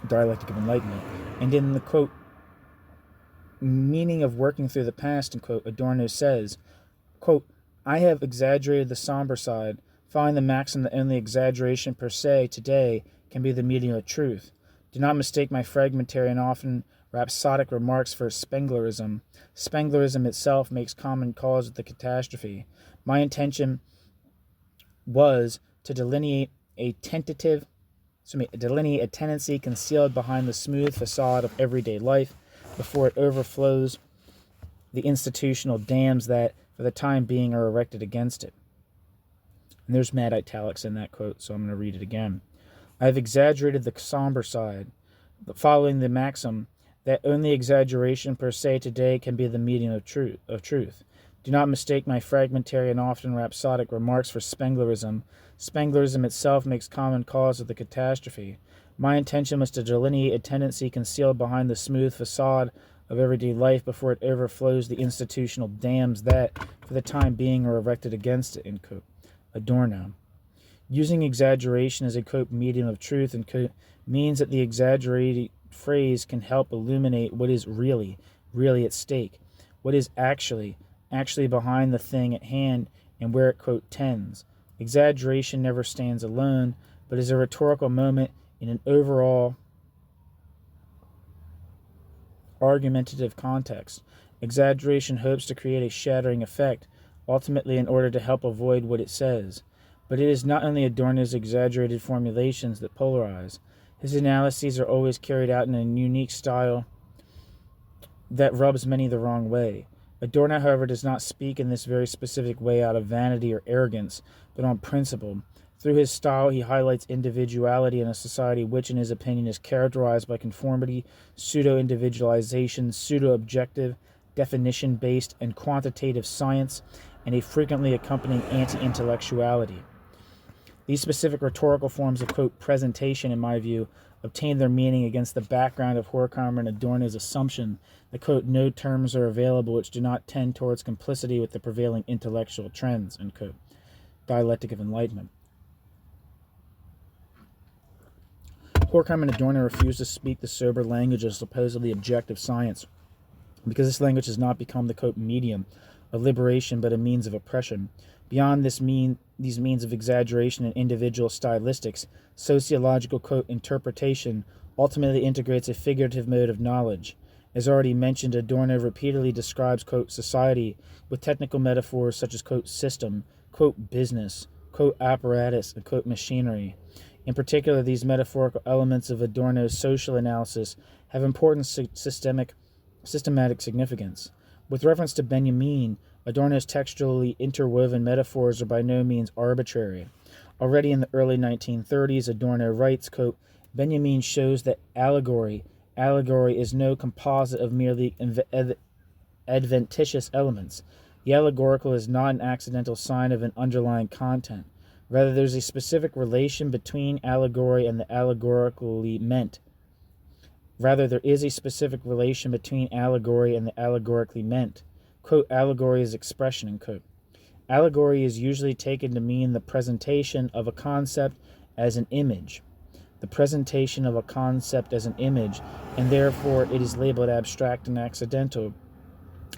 Dialectic of Enlightenment. And in the, quote, meaning of working through the past, end quote, Adorno says, quote, I have exaggerated the somber side, following the maxim that only exaggeration per se today can be the medium of truth. Do not mistake my fragmentary and often rhapsodic remarks for Spenglerism. Spenglerism itself makes common cause with the catastrophe. My intention was to delineate a tendency concealed behind the smooth facade of everyday life before it overflows the institutional dams that, for the time being, are erected against it. And there's mad italics in that quote, so I'm going to read it again. I have exaggerated the somber side, following the maxim that only exaggeration per se today can be the medium of truth. Do not mistake my fragmentary and often rhapsodic remarks for Spenglerism. Spenglerism itself makes common cause of the catastrophe. My intention was to delineate a tendency concealed behind the smooth facade of everyday life before it overflows the institutional dams that, for the time being, are erected against it, end quote. Adorno. Using exaggeration as a, quote, medium of truth, and quote, means that the exaggerated phrase can help illuminate what is really at stake, what is actually behind the thing at hand, and where it, quote, tends. Exaggeration never stands alone, but is a rhetorical moment in an overall argumentative context. Exaggeration hopes to create a shattering effect, ultimately in order to help avoid what it says. But it is not only Adorno's exaggerated formulations that polarize. His analyses are always carried out in a unique style that rubs many the wrong way. Adorno, however, does not speak in this very specific way out of vanity or arrogance, but on principle. Through his style, he highlights individuality in a society which, in his opinion, is characterized by conformity, pseudo-individualization, pseudo-objective, definition-based, and quantitative science, and a frequently accompanying anti-intellectuality. These specific rhetorical forms of, quote, presentation, in my view, obtain their meaning against the background of Horkheimer and Adorno's assumption that, quote, no terms are available which do not tend towards complicity with the prevailing intellectual trends, end quote. Dialectic of Enlightenment. Horkheimer and Adorno refuse to speak the sober language of supposedly objective science, because this language has not become the, quote, medium of liberation but a means of oppression. Beyond these means of exaggeration and individual stylistics, sociological, quote, interpretation ultimately integrates a figurative mode of knowledge. As already mentioned, Adorno repeatedly describes, quote, society with technical metaphors such as, quote, system, quote, business, quote, apparatus, and, quote, machinery. In particular, these metaphorical elements of Adorno's social analysis have important systematic significance. With reference to Benjamin, Adorno's textually interwoven metaphors are by no means arbitrary. Already in the early 1930s, Adorno writes, quote, Benjamin shows that allegory is no composite of merely adventitious elements. The allegorical is not an accidental sign of an underlying content. Rather, there's a specific relation between allegory and the allegorically meant. Rather, there is a specific relation between allegory and the allegorically meant. Quote, allegory is expression, end quote. Allegory is usually taken to mean the presentation of a concept as an image. The presentation of a concept as an image, and therefore it is labeled abstract and accidental.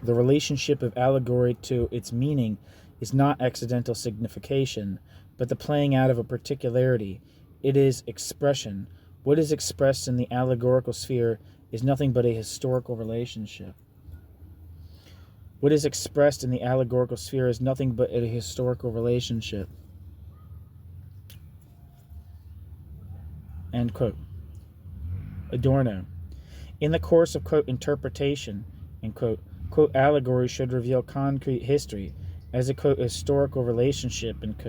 The relationship of allegory to its meaning is not accidental signification, but the playing out of a particularity. It is expression. What is expressed in the allegorical sphere is nothing but a historical relationship. What is expressed in the allegorical sphere is nothing but a historical relationship. End quote. Adorno. In the course of, quote, interpretation, end quote, allegory should reveal concrete history as a, quote, historical relationship, end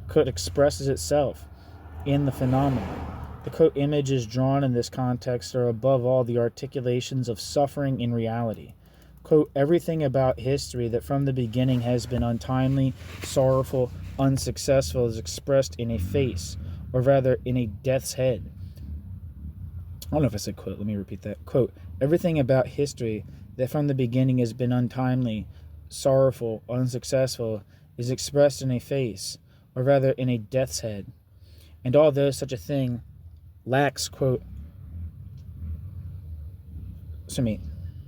quote, expresses itself in the phenomenon. The, quote, images drawn in this context are above all the articulations of suffering in reality. Quote, everything about history that from the beginning has been untimely, sorrowful, unsuccessful is expressed in a face, or rather in a death's head. I don't know if I said quote, let me repeat that. Quote, everything about history that from the beginning has been untimely, sorrowful, unsuccessful is expressed in a face, or rather in a death's head. And although such a thing lacks, quote,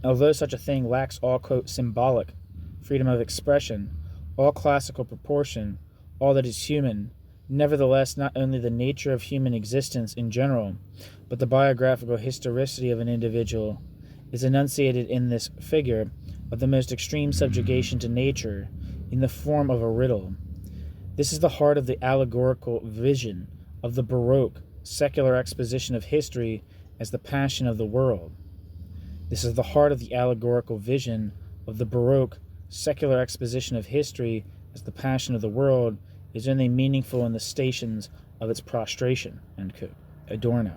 although such a thing lacks all, quote, symbolic freedom of expression, all classical proportion, all that is human, nevertheless not only the nature of human existence in general, but the biographical historicity of an individual is enunciated in this figure of the most extreme subjugation to nature in the form of a riddle. This is the heart of the allegorical vision of the Baroque secular exposition of history as the passion of the world. This is the heart of the allegorical vision of the Baroque secular exposition of history as the passion of the world is only meaningful in the stations of its prostration, end quote. Adorno.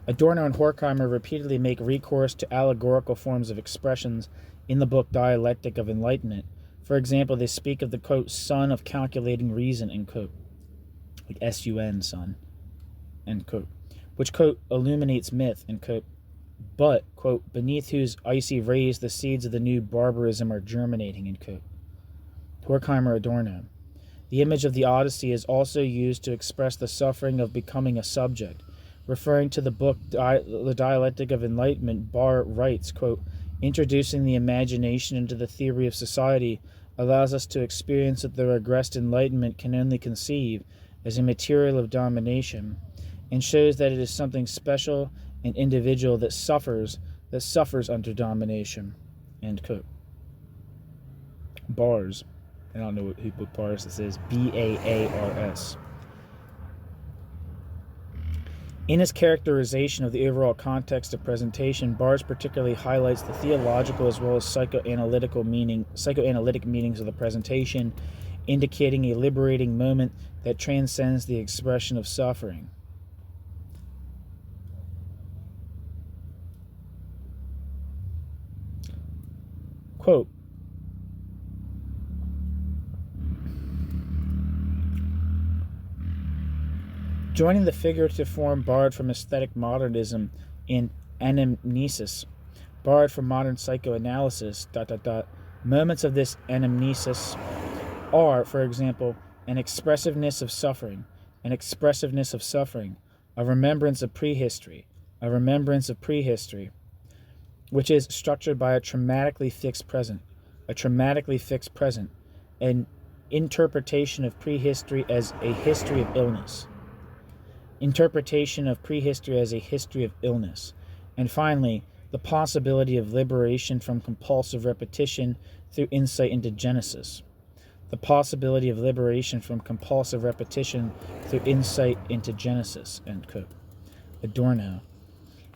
Adorno and Horkheimer repeatedly make recourse to allegorical forms of expressions in the book Dialectic of Enlightenment. For example, they speak of the, quote, sun of calculating reason, end quote, like S-U-N, sun, end quote, which, quote, illuminates myth, end quote, but, quote, beneath whose icy rays the seeds of the new barbarism are germinating, end quote. Horkheimer, Adorno. The image of the Odyssey is also used to express the suffering of becoming a subject. Referring to the book The Dialectic of Enlightenment, Barr writes, quote, introducing the imagination into the theory of society allows us to experience that the regressed enlightenment can only conceive as a material of domination, and shows that it is something special and individual that suffers under domination, end quote. Bars. I don't know what bars this is. B-A-A-R-S. In his characterization of the overall context of presentation, Bars particularly highlights the theological as well as psychoanalytic meanings of the presentation, indicating a liberating moment that transcends the expression of suffering. Quote, joining the figurative form borrowed from aesthetic modernism in anamnesis, borrowed from modern psychoanalysis, ... moments of this anamnesis are, for example, an expressiveness of suffering, a remembrance of prehistory, which is structured by a traumatically fixed present, an interpretation of prehistory as a history of illness. And finally, the possibility of liberation from compulsive repetition through insight into Genesis. End quote. Adorno.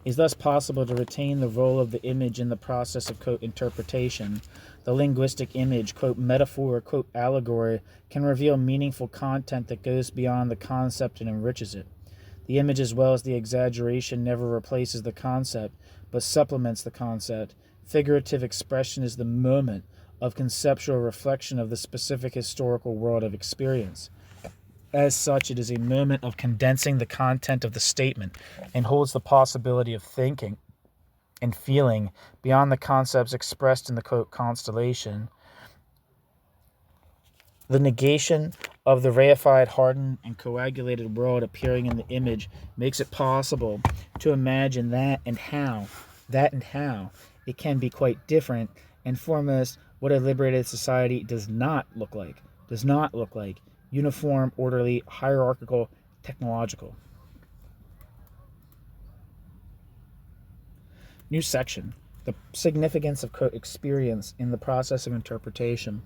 It is thus possible to retain the role of the image in the process of, quote, interpretation. The linguistic image, quote, metaphor, quote, allegory, can reveal meaningful content that goes beyond the concept and enriches it. The image, as well as the exaggeration, never replaces the concept, but supplements the concept. Figurative expression is the moment of conceptual reflection of the specific historical world of experience. As such, it is a moment of condensing the content of the statement and holds the possibility of thinking and feeling beyond the concepts expressed in the quote constellation. The negation of the reified, hardened, and coagulated world appearing in the image makes it possible to imagine that and how it can be quite different, and foremost, what a liberated society does not look like, uniform, orderly, hierarchical, technological. New section. The significance of quote experience in the process of interpretation.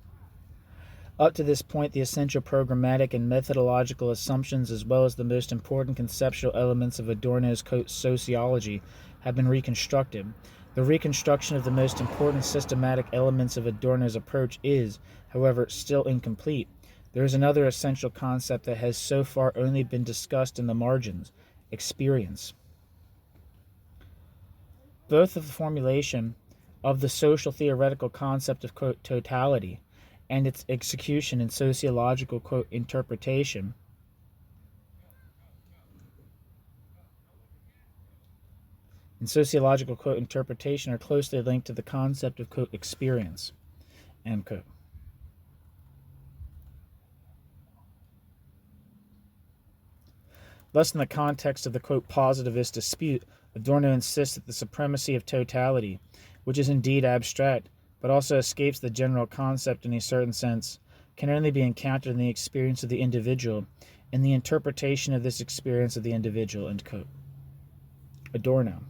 Up to this point, the essential programmatic and methodological assumptions, as well as the most important conceptual elements of Adorno's quote sociology, have been reconstructed. The reconstruction of the most important systematic elements of Adorno's approach is, however, still incomplete. There is another essential concept that has so far only been discussed in the margins: experience. Both of the formulation of the social theoretical concept of quote totality and its execution in sociological quote interpretation are closely linked to the concept of quote experience, end quote. Thus, in the context of the quote positivist dispute, Adorno insists that the supremacy of totality, which is indeed abstract, but also escapes the general concept in a certain sense, can only be encountered in the experience of the individual, in the interpretation of this experience of the individual, end quote. Adorno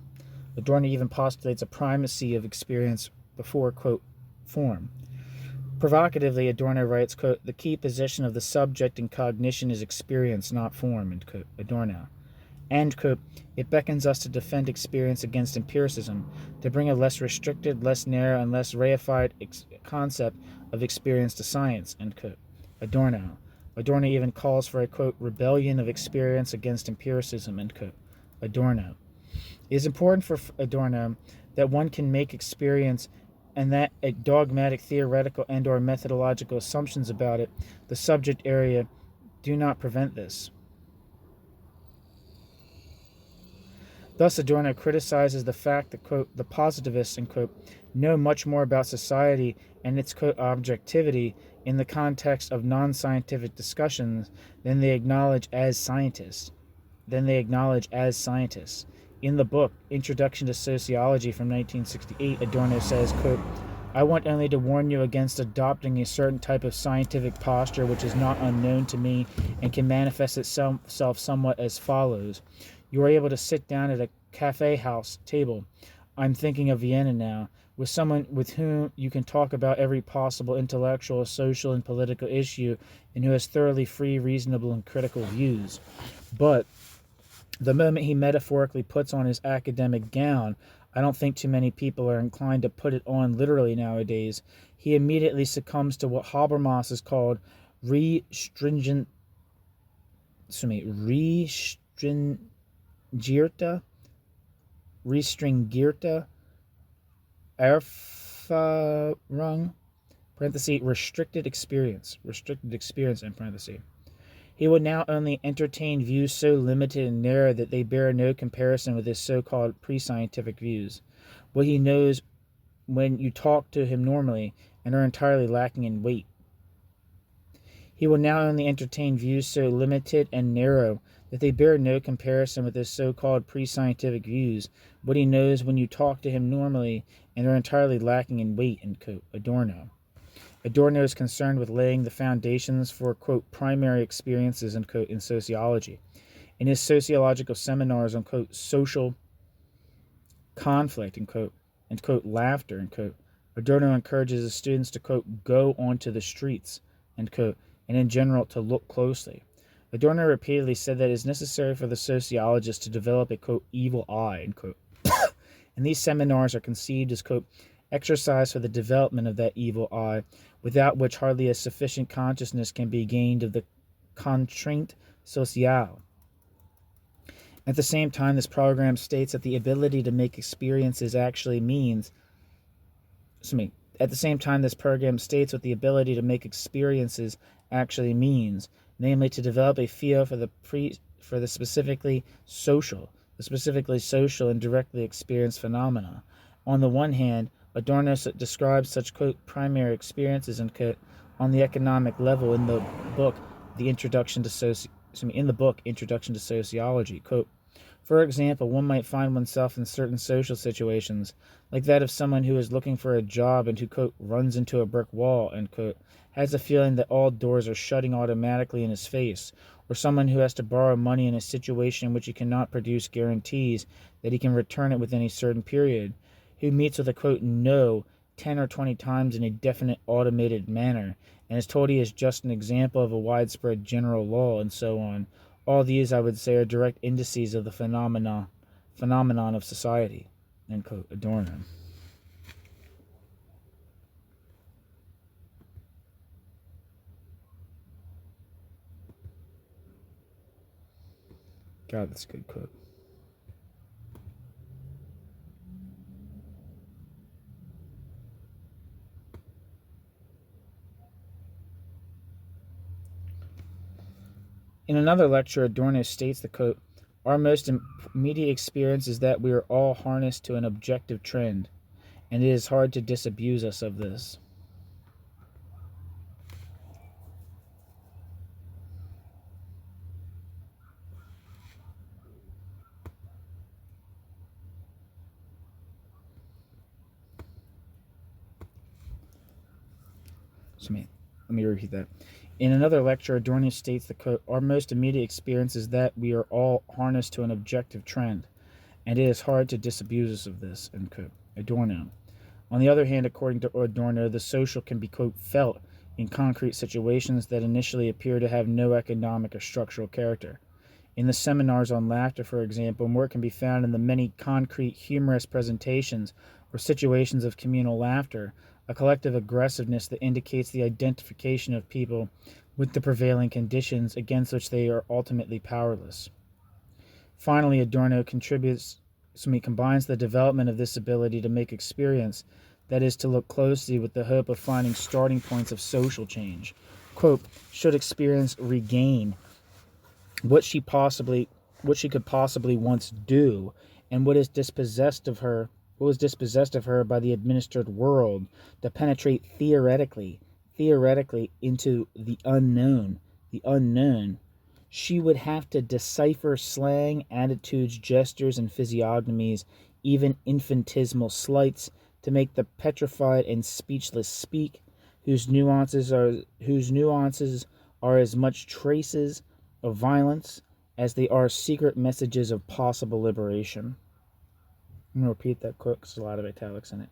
even postulates a primacy of experience before, quote, form. Provocatively, Adorno writes, quote, the key position of the subject in cognition is experience, not form, end quote. Adorno. And, quote, it beckons us to defend experience against empiricism, to bring a less restricted, less narrow, and less reified concept of experience to science, end quote. Adorno even calls for a, quote, rebellion of experience against empiricism, end quote. Adorno. It is important for Adorno that one can make experience and that a dogmatic theoretical and or methodological assumptions about it, the subject area, do not prevent this. Thus, Adorno criticizes the fact that, quote, the positivists, end quote, know much more about society and its, quote, objectivity in the context of non-scientific discussions than they acknowledge as scientists. In the book, Introduction to Sociology from 1968, Adorno says, quote, I want only to warn you against adopting a certain type of scientific posture which is not unknown to me and can manifest itself somewhat as follows. You are able to sit down at a cafe house table, I'm thinking of Vienna now, with someone with whom you can talk about every possible intellectual, social, and political issue, and who has thoroughly free, reasonable, and critical views. But the moment he metaphorically puts on his academic gown, I don't think too many people are inclined to put it on literally nowadays, he immediately succumbs to what Habermas has called restringierter Erfahrung, parenthesis, restricted experience, end parenthesis. He would now only entertain views so limited and narrow that they bear no comparison with his so-called pre-scientific views. What he knows when you talk to him normally and are entirely lacking in weight. He will now only entertain views so limited and narrow that they bear no comparison with his so-called pre-scientific views. What he knows when you talk to him normally and are entirely lacking in weight, end quote. Adorno is concerned with laying the foundations for, quote, primary experiences, end quote, in sociology. In his sociological seminars on, quote, social conflict, end quote, laughter, end quote, Adorno encourages his students to, quote, go onto the streets, end quote, and in general to look closely. Adorno repeatedly said that it is necessary for the sociologist to develop a, quote, evil eye, end quote. And these seminars are conceived as, quote, exercise for the development of that evil eye, without which hardly a sufficient consciousness can be gained of the contrainte sociale. At the same time, this program states that the ability to make experiences actually means, at the same time, this program states what the ability to make experiences actually means, namely to develop a feel for the specifically social and directly experienced phenomena. On the one hand, Adorno describes such, quote, primary experiences, and quote, on the economic level in the book, Introduction to Sociology. Quote, for example, one might find oneself in certain social situations, like that of someone who is looking for a job and who, quote, runs into a brick wall, end quote, has a feeling that all doors are shutting automatically in his face, or someone who has to borrow money in a situation in which he cannot produce guarantees that he can return it within a certain period, who meets with a, quote, no 10 or 20 times in a definite automated manner, and is told he is just an example of a widespread general law, and so on. All these, I would say, are direct indices of the phenomenon of society. End quote. Adorno. God, that's a good quote. In another lecture, Adorno states the quote, our most immediate experience is that we are all harnessed to an objective trend, and it is hard to disabuse us of this. Let me repeat that. In another lecture, Adorno states the quote, our most immediate experience is that we are all harnessed to an objective trend, and it is hard to disabuse us of this, end quote. Adorno. On the other hand, according to Adorno, the social can be, quote, felt in concrete situations that initially appear to have no economic or structural character. In the seminars on laughter, for example, more can be found in the many concrete, humorous presentations or situations of communal laughter, a collective aggressiveness that indicates the identification of people with the prevailing conditions against which they are ultimately powerless. Finally, Adorno combines the development of this ability to make experience, that is, to look closely, with the hope of finding starting points of social change. Quote, should experience regain what she could possibly once do, and what was dispossessed of her by the administered world, to penetrate theoretically into the unknown, she would have to decipher slang, attitudes, gestures, and physiognomies, even infinitesimal slights, to make the petrified and speechless speak, whose nuances are as much traces of violence as they are secret messages of possible liberation. I'm going to repeat that quote because there's a lot of italics in it.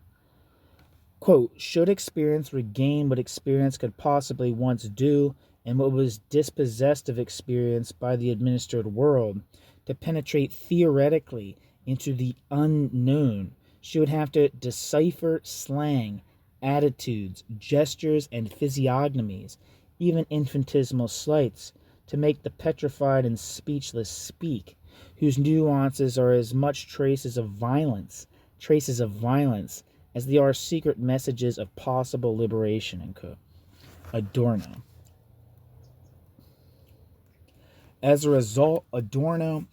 Quote, should experience regain what experience could possibly once do, and what was dispossessed of experience by the administered world, to penetrate theoretically into the unknown, she would have to decipher slang, attitudes, gestures, and physiognomies, even infinitesimal slights, to make the petrified and speechless speak, whose nuances are as much traces of violence as they are secret messages of possible liberation. End quote. Adorno. As a result, Adorno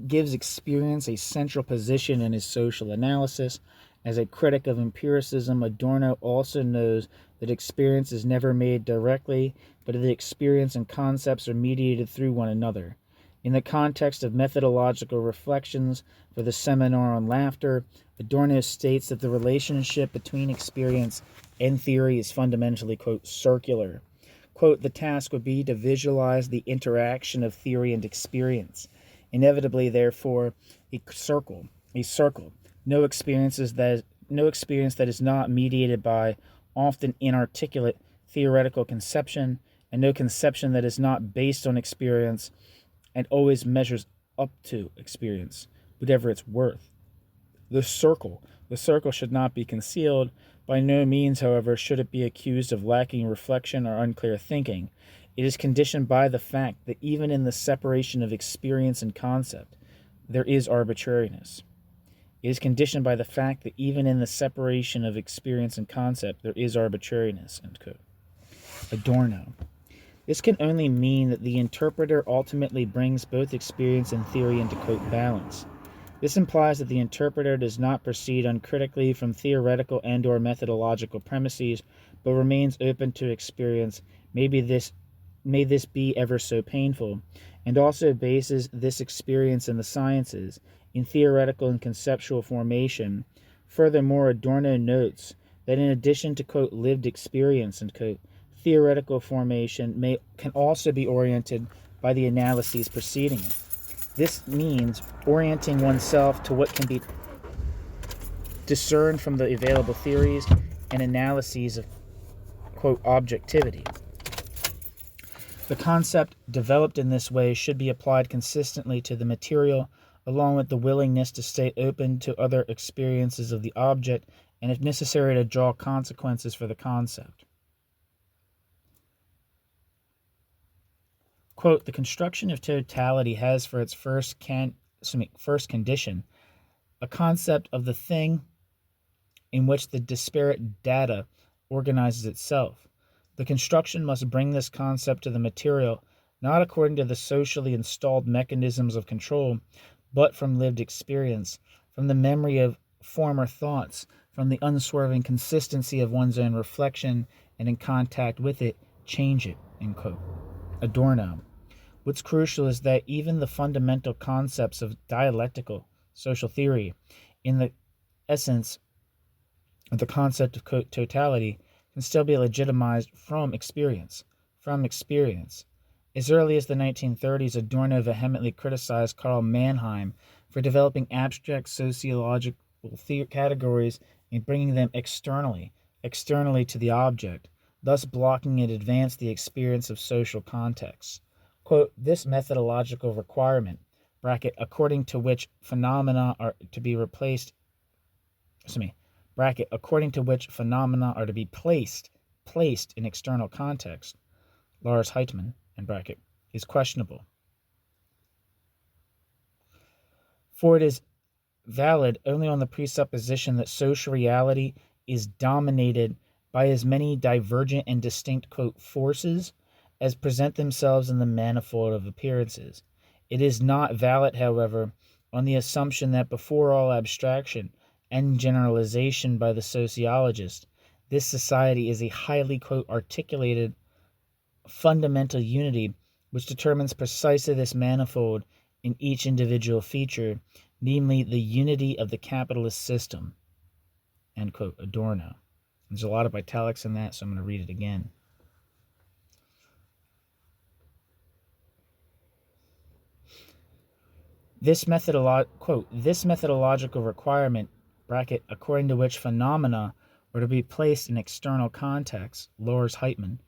gives experience a central position in his social analysis. As a critic of empiricism, Adorno also knows that experience is never made directly, but that experience and concepts are mediated through one another. In the context of methodological reflections for the seminar on laughter, Adorno states that the relationship between experience and theory is fundamentally, quote, circular. Quote, the task would be to visualize the interaction of theory and experience. Inevitably, therefore, a circle. No experience that is not mediated by often inarticulate theoretical conception, and no conception that is not based on experience and always measures up to experience, whatever its worth. The circle should not be concealed. By no means, however, should it be accused of lacking reflection or unclear thinking. It is conditioned by the fact that even in the separation of experience and concept, there is arbitrariness. It is conditioned by the fact that even in the separation of experience and concept, there is arbitrariness. End quote. Adorno. This can only mean that the interpreter ultimately brings both experience and theory into balance. This implies that the interpreter does not proceed uncritically from theoretical and or methodological premises, but remains open to experience, may this be ever so painful, and also bases this experience in the sciences, in theoretical and conceptual formation. Furthermore, Adorno notes that in addition to, quote, lived experience, and quote, theoretical formation can also be oriented by the analyses preceding it. This means orienting oneself to what can be discerned from the available theories and analyses of, quote, objectivity. The concept developed in this way should be applied consistently to the material, along with the willingness to stay open to other experiences of the object, and if necessary to draw consequences for the concept. Quote, the construction of totality has for its first condition a concept of the thing in which the disparate data organizes itself. The construction must bring this concept to the material, not according to the socially installed mechanisms of control, but from lived experience, from the memory of former thoughts, from the unswerving consistency of one's own reflection, and in contact with it, change it, end quote. Adorno. What's crucial is that even the fundamental concepts of dialectical social theory, in the essence of the concept of, quote, totality, can still be legitimized from experience. As early as the 1930s, Adorno vehemently criticized Karl Mannheim for developing abstract sociological categories and bringing them externally to the object, thus blocking in advance the experience of social contexts. Quote, this methodological requirement, according to which phenomena are to be placed in external context, Lars Heitman, is questionable. For it is valid only on the presupposition that social reality is dominated by as many divergent and distinct, quote, forces as present themselves in the manifold of appearances. It is not valid, however, on the assumption that before all abstraction and generalization by the sociologist, this society is a highly, quote, articulated fundamental unity which determines precisely this manifold in each individual feature, namely the unity of the capitalist system, end quote, Adorno. There's a lot of italics in that, so I'm going to read it again. This methodological requirement, according to which phenomena are to be placed in external context, Lars Heitman,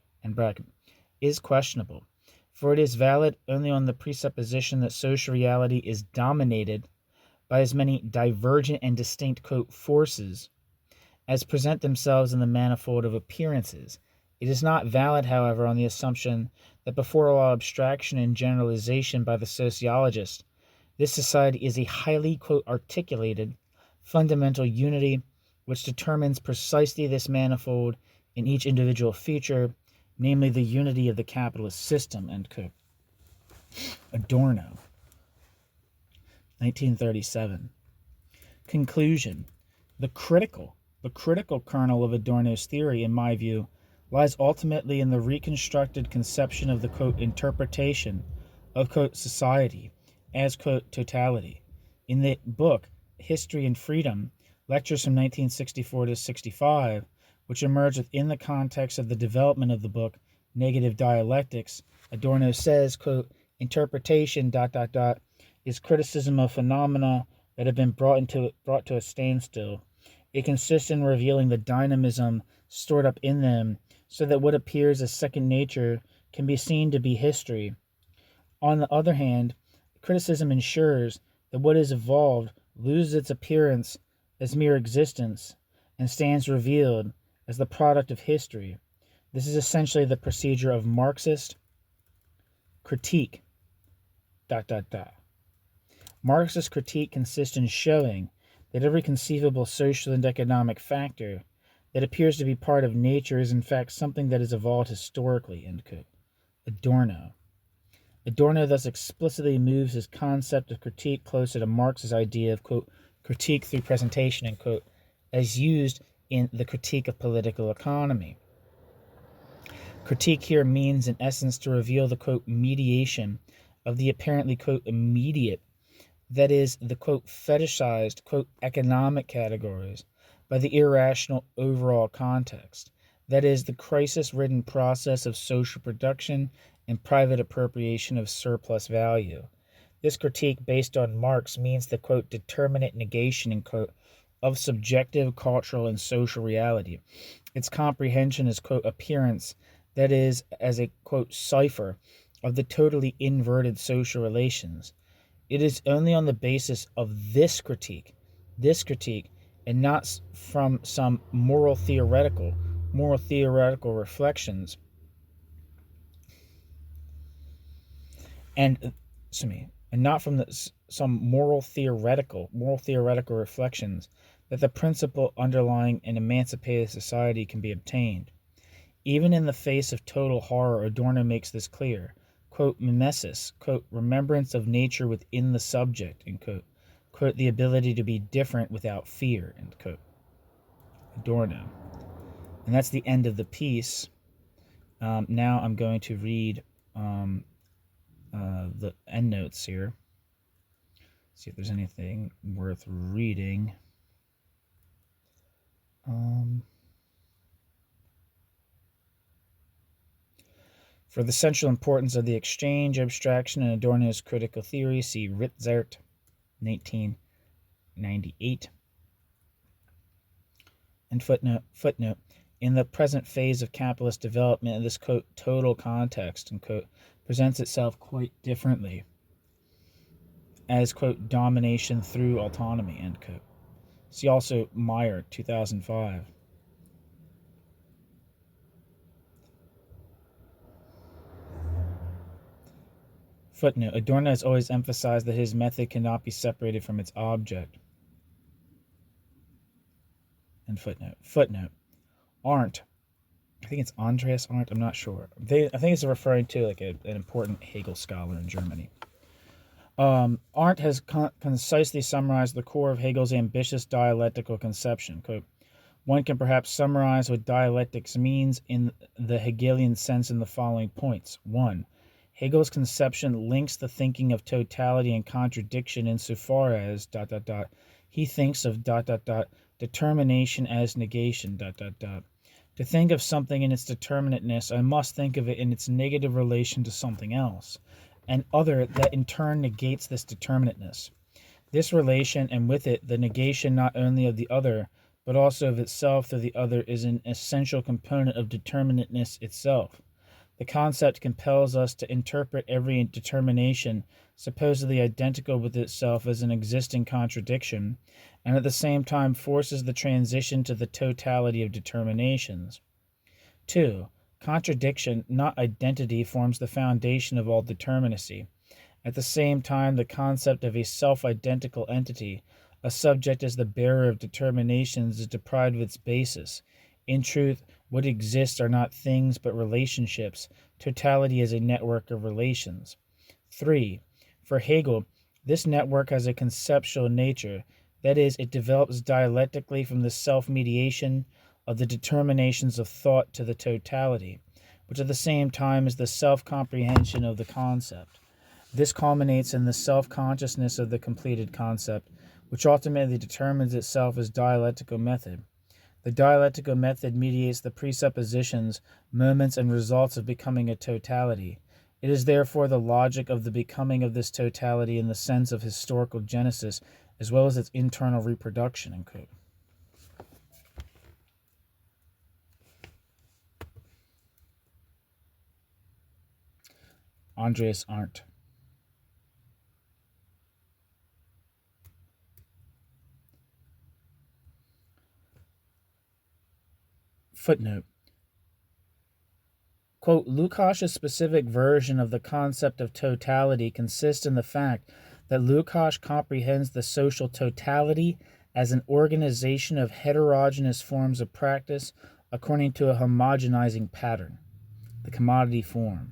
is questionable, for it is valid only on the presupposition that social reality is dominated by as many divergent and distinct, quote, forces as present themselves in the manifold of appearances. It is not valid, however, on the assumption that before all abstraction and generalization by the sociologist, this society is a highly, quote, articulated fundamental unity which determines precisely this manifold in each individual feature, namely the unity of the capitalist system, end quote. Adorno. 1937. Conclusion. The critical kernel of Adorno's theory, in my view, lies ultimately in the reconstructed conception of the, quote, interpretation of, quote, society as, quote, totality. In the book History and Freedom, lectures from 1964 to 65, which emerged within the context of the development of the book Negative-Dialectics, Adorno says, quote, interpretation, is criticism of phenomena that have been brought to a standstill. It consists in revealing the dynamism stored up in them so that what appears as second nature can be seen to be history. On the other hand, criticism ensures that what is evolved loses its appearance as mere existence and stands revealed as the product of history. This is essentially the procedure of Marxist critique. Marxist critique consists in showing that every conceivable social and economic factor that appears to be part of nature is in fact something that has evolved historically, end quote. Adorno. Adorno thus explicitly moves his concept of critique closer to Marx's idea of, quote, critique through presentation, end quote, as used in the Critique of Political Economy. Critique here means, in essence, to reveal the, quote, mediation of the apparently, quote, immediate, that is, the, quote, fetishized, quote, economic categories by the irrational overall context, that is, the crisis-ridden process of social production and private appropriation of surplus value. This critique, based on Marx, means the, quote, determinate negation, end quote, of subjective cultural and social reality. Its comprehension as, quote, appearance, that is, as a, quote, cipher of the totally inverted social relations. It is only on the basis of this critique, and not from some moral theoretical reflections, and not from some moral theoretical reflections, that the principle underlying an emancipated society can be obtained. Even in the face of total horror, Adorno makes this clear. Quote, mimesis, quote, remembrance of nature within the subject, end quote, quote, the ability to be different without fear, end quote. Adorno. And that's the end of the piece. Now I'm going to read the endnotes here. See if there's anything worth reading. For the central importance of the exchange, abstraction, and Adorno's critical theory, see Ritzert, 1998. And footnote, in the present phase of capitalist development, this, quote, total context, end quote, presents itself quite differently as, quote, domination through autonomy, end quote. See also Meyer, 2005. Footnote, Adorno has always emphasized that his method cannot be separated from its object. And footnote, Arndt, I think it's Andreas Arndt, I'm not sure. I think it's referring to like an important Hegel scholar in Germany. Arndt has concisely summarized the core of Hegel's ambitious dialectical conception. Quote, one can perhaps summarize what dialectics means in the Hegelian sense in the following points. 1. Hegel's conception links the thinking of totality and contradiction insofar as ... he thinks of ... determination as negation ... To think of something in its determinateness, I must think of it in its negative relation to something else, and other that in turn negates this determinateness. This relation, and with it the negation not only of the other, but also of itself through the other, is an essential component of determinateness itself. The concept compels us to interpret every determination supposedly identical with itself as an existing contradiction, and at the same time forces the transition to the totality of determinations. 2. Contradiction, not identity, forms the foundation of all determinacy. At the same time, the concept of a self-identical entity, a subject as the bearer of determinations, is deprived of its basis. In truth, what exists are not things but relationships. Totality is a network of relations. 3. For Hegel, this network has a conceptual nature. That is, it develops dialectically from the self-mediation of the determinations of thought to the totality, which at the same time is the self-comprehension of the concept. This culminates in the self-consciousness of the completed concept, which ultimately determines itself as dialectical method. The dialectical method mediates the presuppositions, moments, and results of becoming a totality. It is therefore the logic of the becoming of this totality in the sense of historical genesis, as well as its internal reproduction, end quote. Andreas Arndt. Footnote. Quote, Lukash's specific version of the concept of totality consists in the fact that Lukács comprehends the social totality as an organization of heterogeneous forms of practice according to a homogenizing pattern, the commodity form.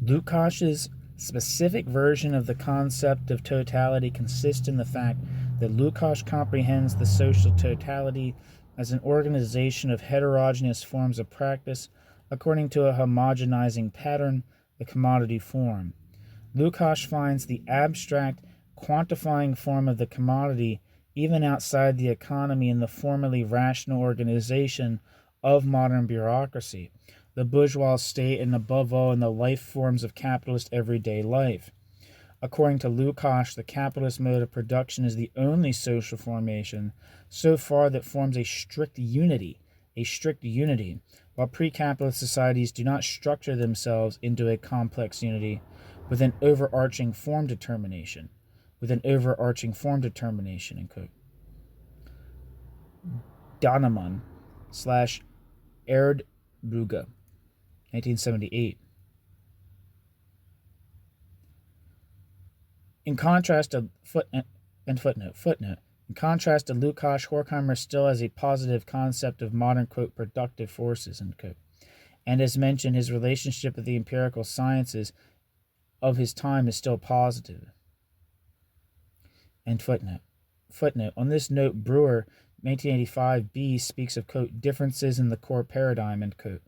Lukács's specific version of the concept of totality consists in the fact that Lukács comprehends the social totality as an organization of heterogeneous forms of practice according to a homogenizing pattern, the commodity form. Lukács finds the abstract, quantifying form of the commodity even outside the economy in the formally rational organization of modern bureaucracy, the bourgeois state, and above all in the life forms of capitalist everyday life. According to Lukács, the capitalist mode of production is the only social formation so far that forms a strict unity, while pre-capitalist societies do not structure themselves into a complex unity with an overarching form determination, in quote. Donnemann / Erdbrugge, 1978. In contrast to footnote. In contrast to Lukács, Horkheimer still has a positive concept of modern, quote, productive forces, end quote. And as mentioned, his relationship with the empirical sciences of his time is still positive. End footnote. On this note, Brewer, 1985b, speaks of, quote, differences in the core paradigm, end quote.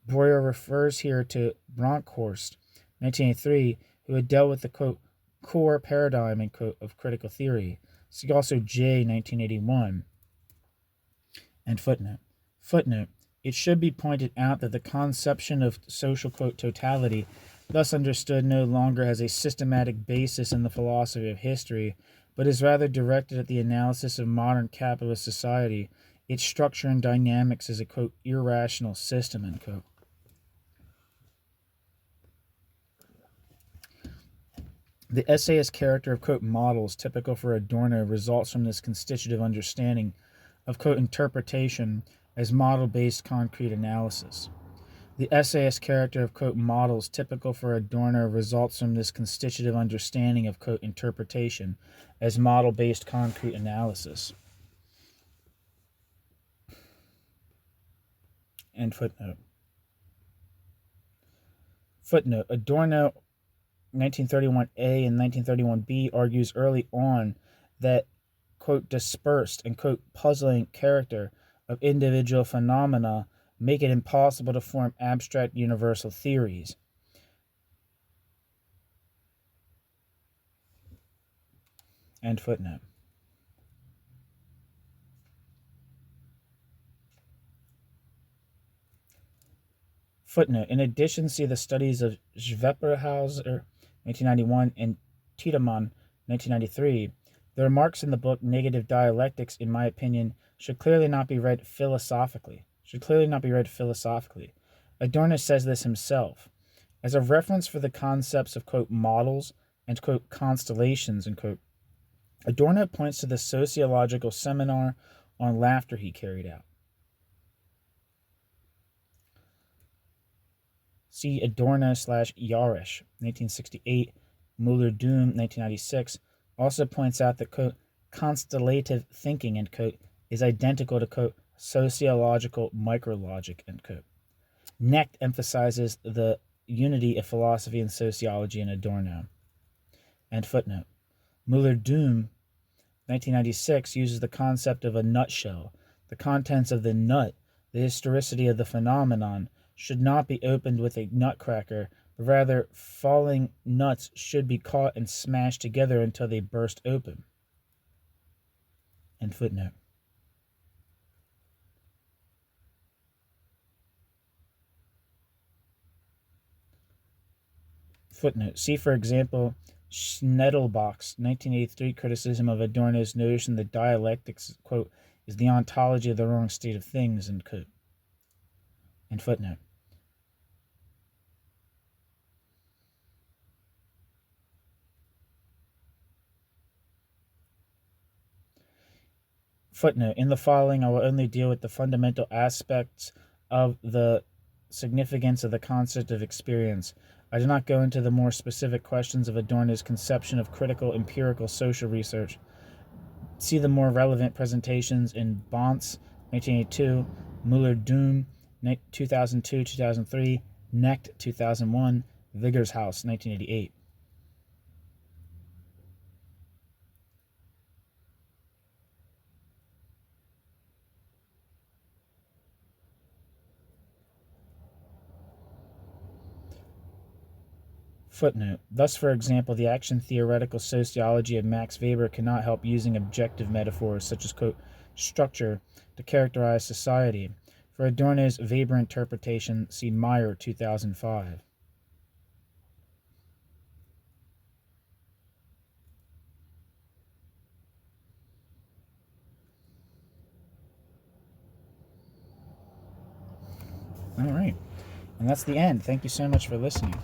Breuer refers here to Bronkhorst, 1983, who had dealt with the, quote, core paradigm, end quote, of critical theory. See also J, 1981. And footnote. It should be pointed out that the conception of social, quote, totality, thus understood, no longer has a systematic basis in the philosophy of history, but is rather directed at the analysis of modern capitalist society, its structure and dynamics as a, quote, irrational system, end quote. The essayist character of, quote, models typical for Adorno results from this constitutive understanding of, quote, interpretation as model-based concrete analysis. The essayist character of, quote, models typical for Adorno results from this constitutive understanding of, quote, interpretation as model-based concrete analysis. End footnote. Footnote. Adorno, 1931a and 1931b, argues early on that, quote, dispersed and, quote, puzzling character of individual phenomena make it impossible to form abstract universal theories. End footnote. Footnote. In addition, see the studies of Schweperhauser, 1991, and Tiedemann, 1993. The remarks in the book Negative-Dialectics, in my opinion, should clearly not be read philosophically. Adorno says this himself. As a reference for the concepts of, quote, models and, quote, constellations, end quote, Adorno points to the sociological seminar on laughter he carried out. See Adorno / Erich, 1968, Müller-Düm, 1996, also points out that, quote, constellative thinking, end quote, is identical to, quote, sociological micrologic, end quote. Knecht emphasizes the unity of philosophy and sociology in Adorno. End footnote. Müller-Düm, 1996, uses the concept of a nutshell. The contents of the nut, the historicity of the phenomenon, should not be opened with a nutcracker, but rather falling nuts should be caught and smashed together until they burst open. End footnote. Footnote. See, for example, Schnettelbach's 1983 criticism of Adorno's notion that dialectics, quote, is the ontology of the wrong state of things, end quote. End footnote. Footnote. In the following, I will only deal with the fundamental aspects of the significance of the concept of experience. I do not go into the more specific questions of Adorno's conception of critical empirical social research. See the more relevant presentations in Bonce, 1982, Müller-Düm, 2002-2003, Knecht, 2001, Vigor's House, 1988. Footnote. Thus, for example, the action-theoretical sociology of Max Weber cannot help using objective metaphors such as, quote, structure to characterize society. For Adorno's Weber interpretation, see Meyer, 2005. All right. And that's the end. Thank you so much for listening.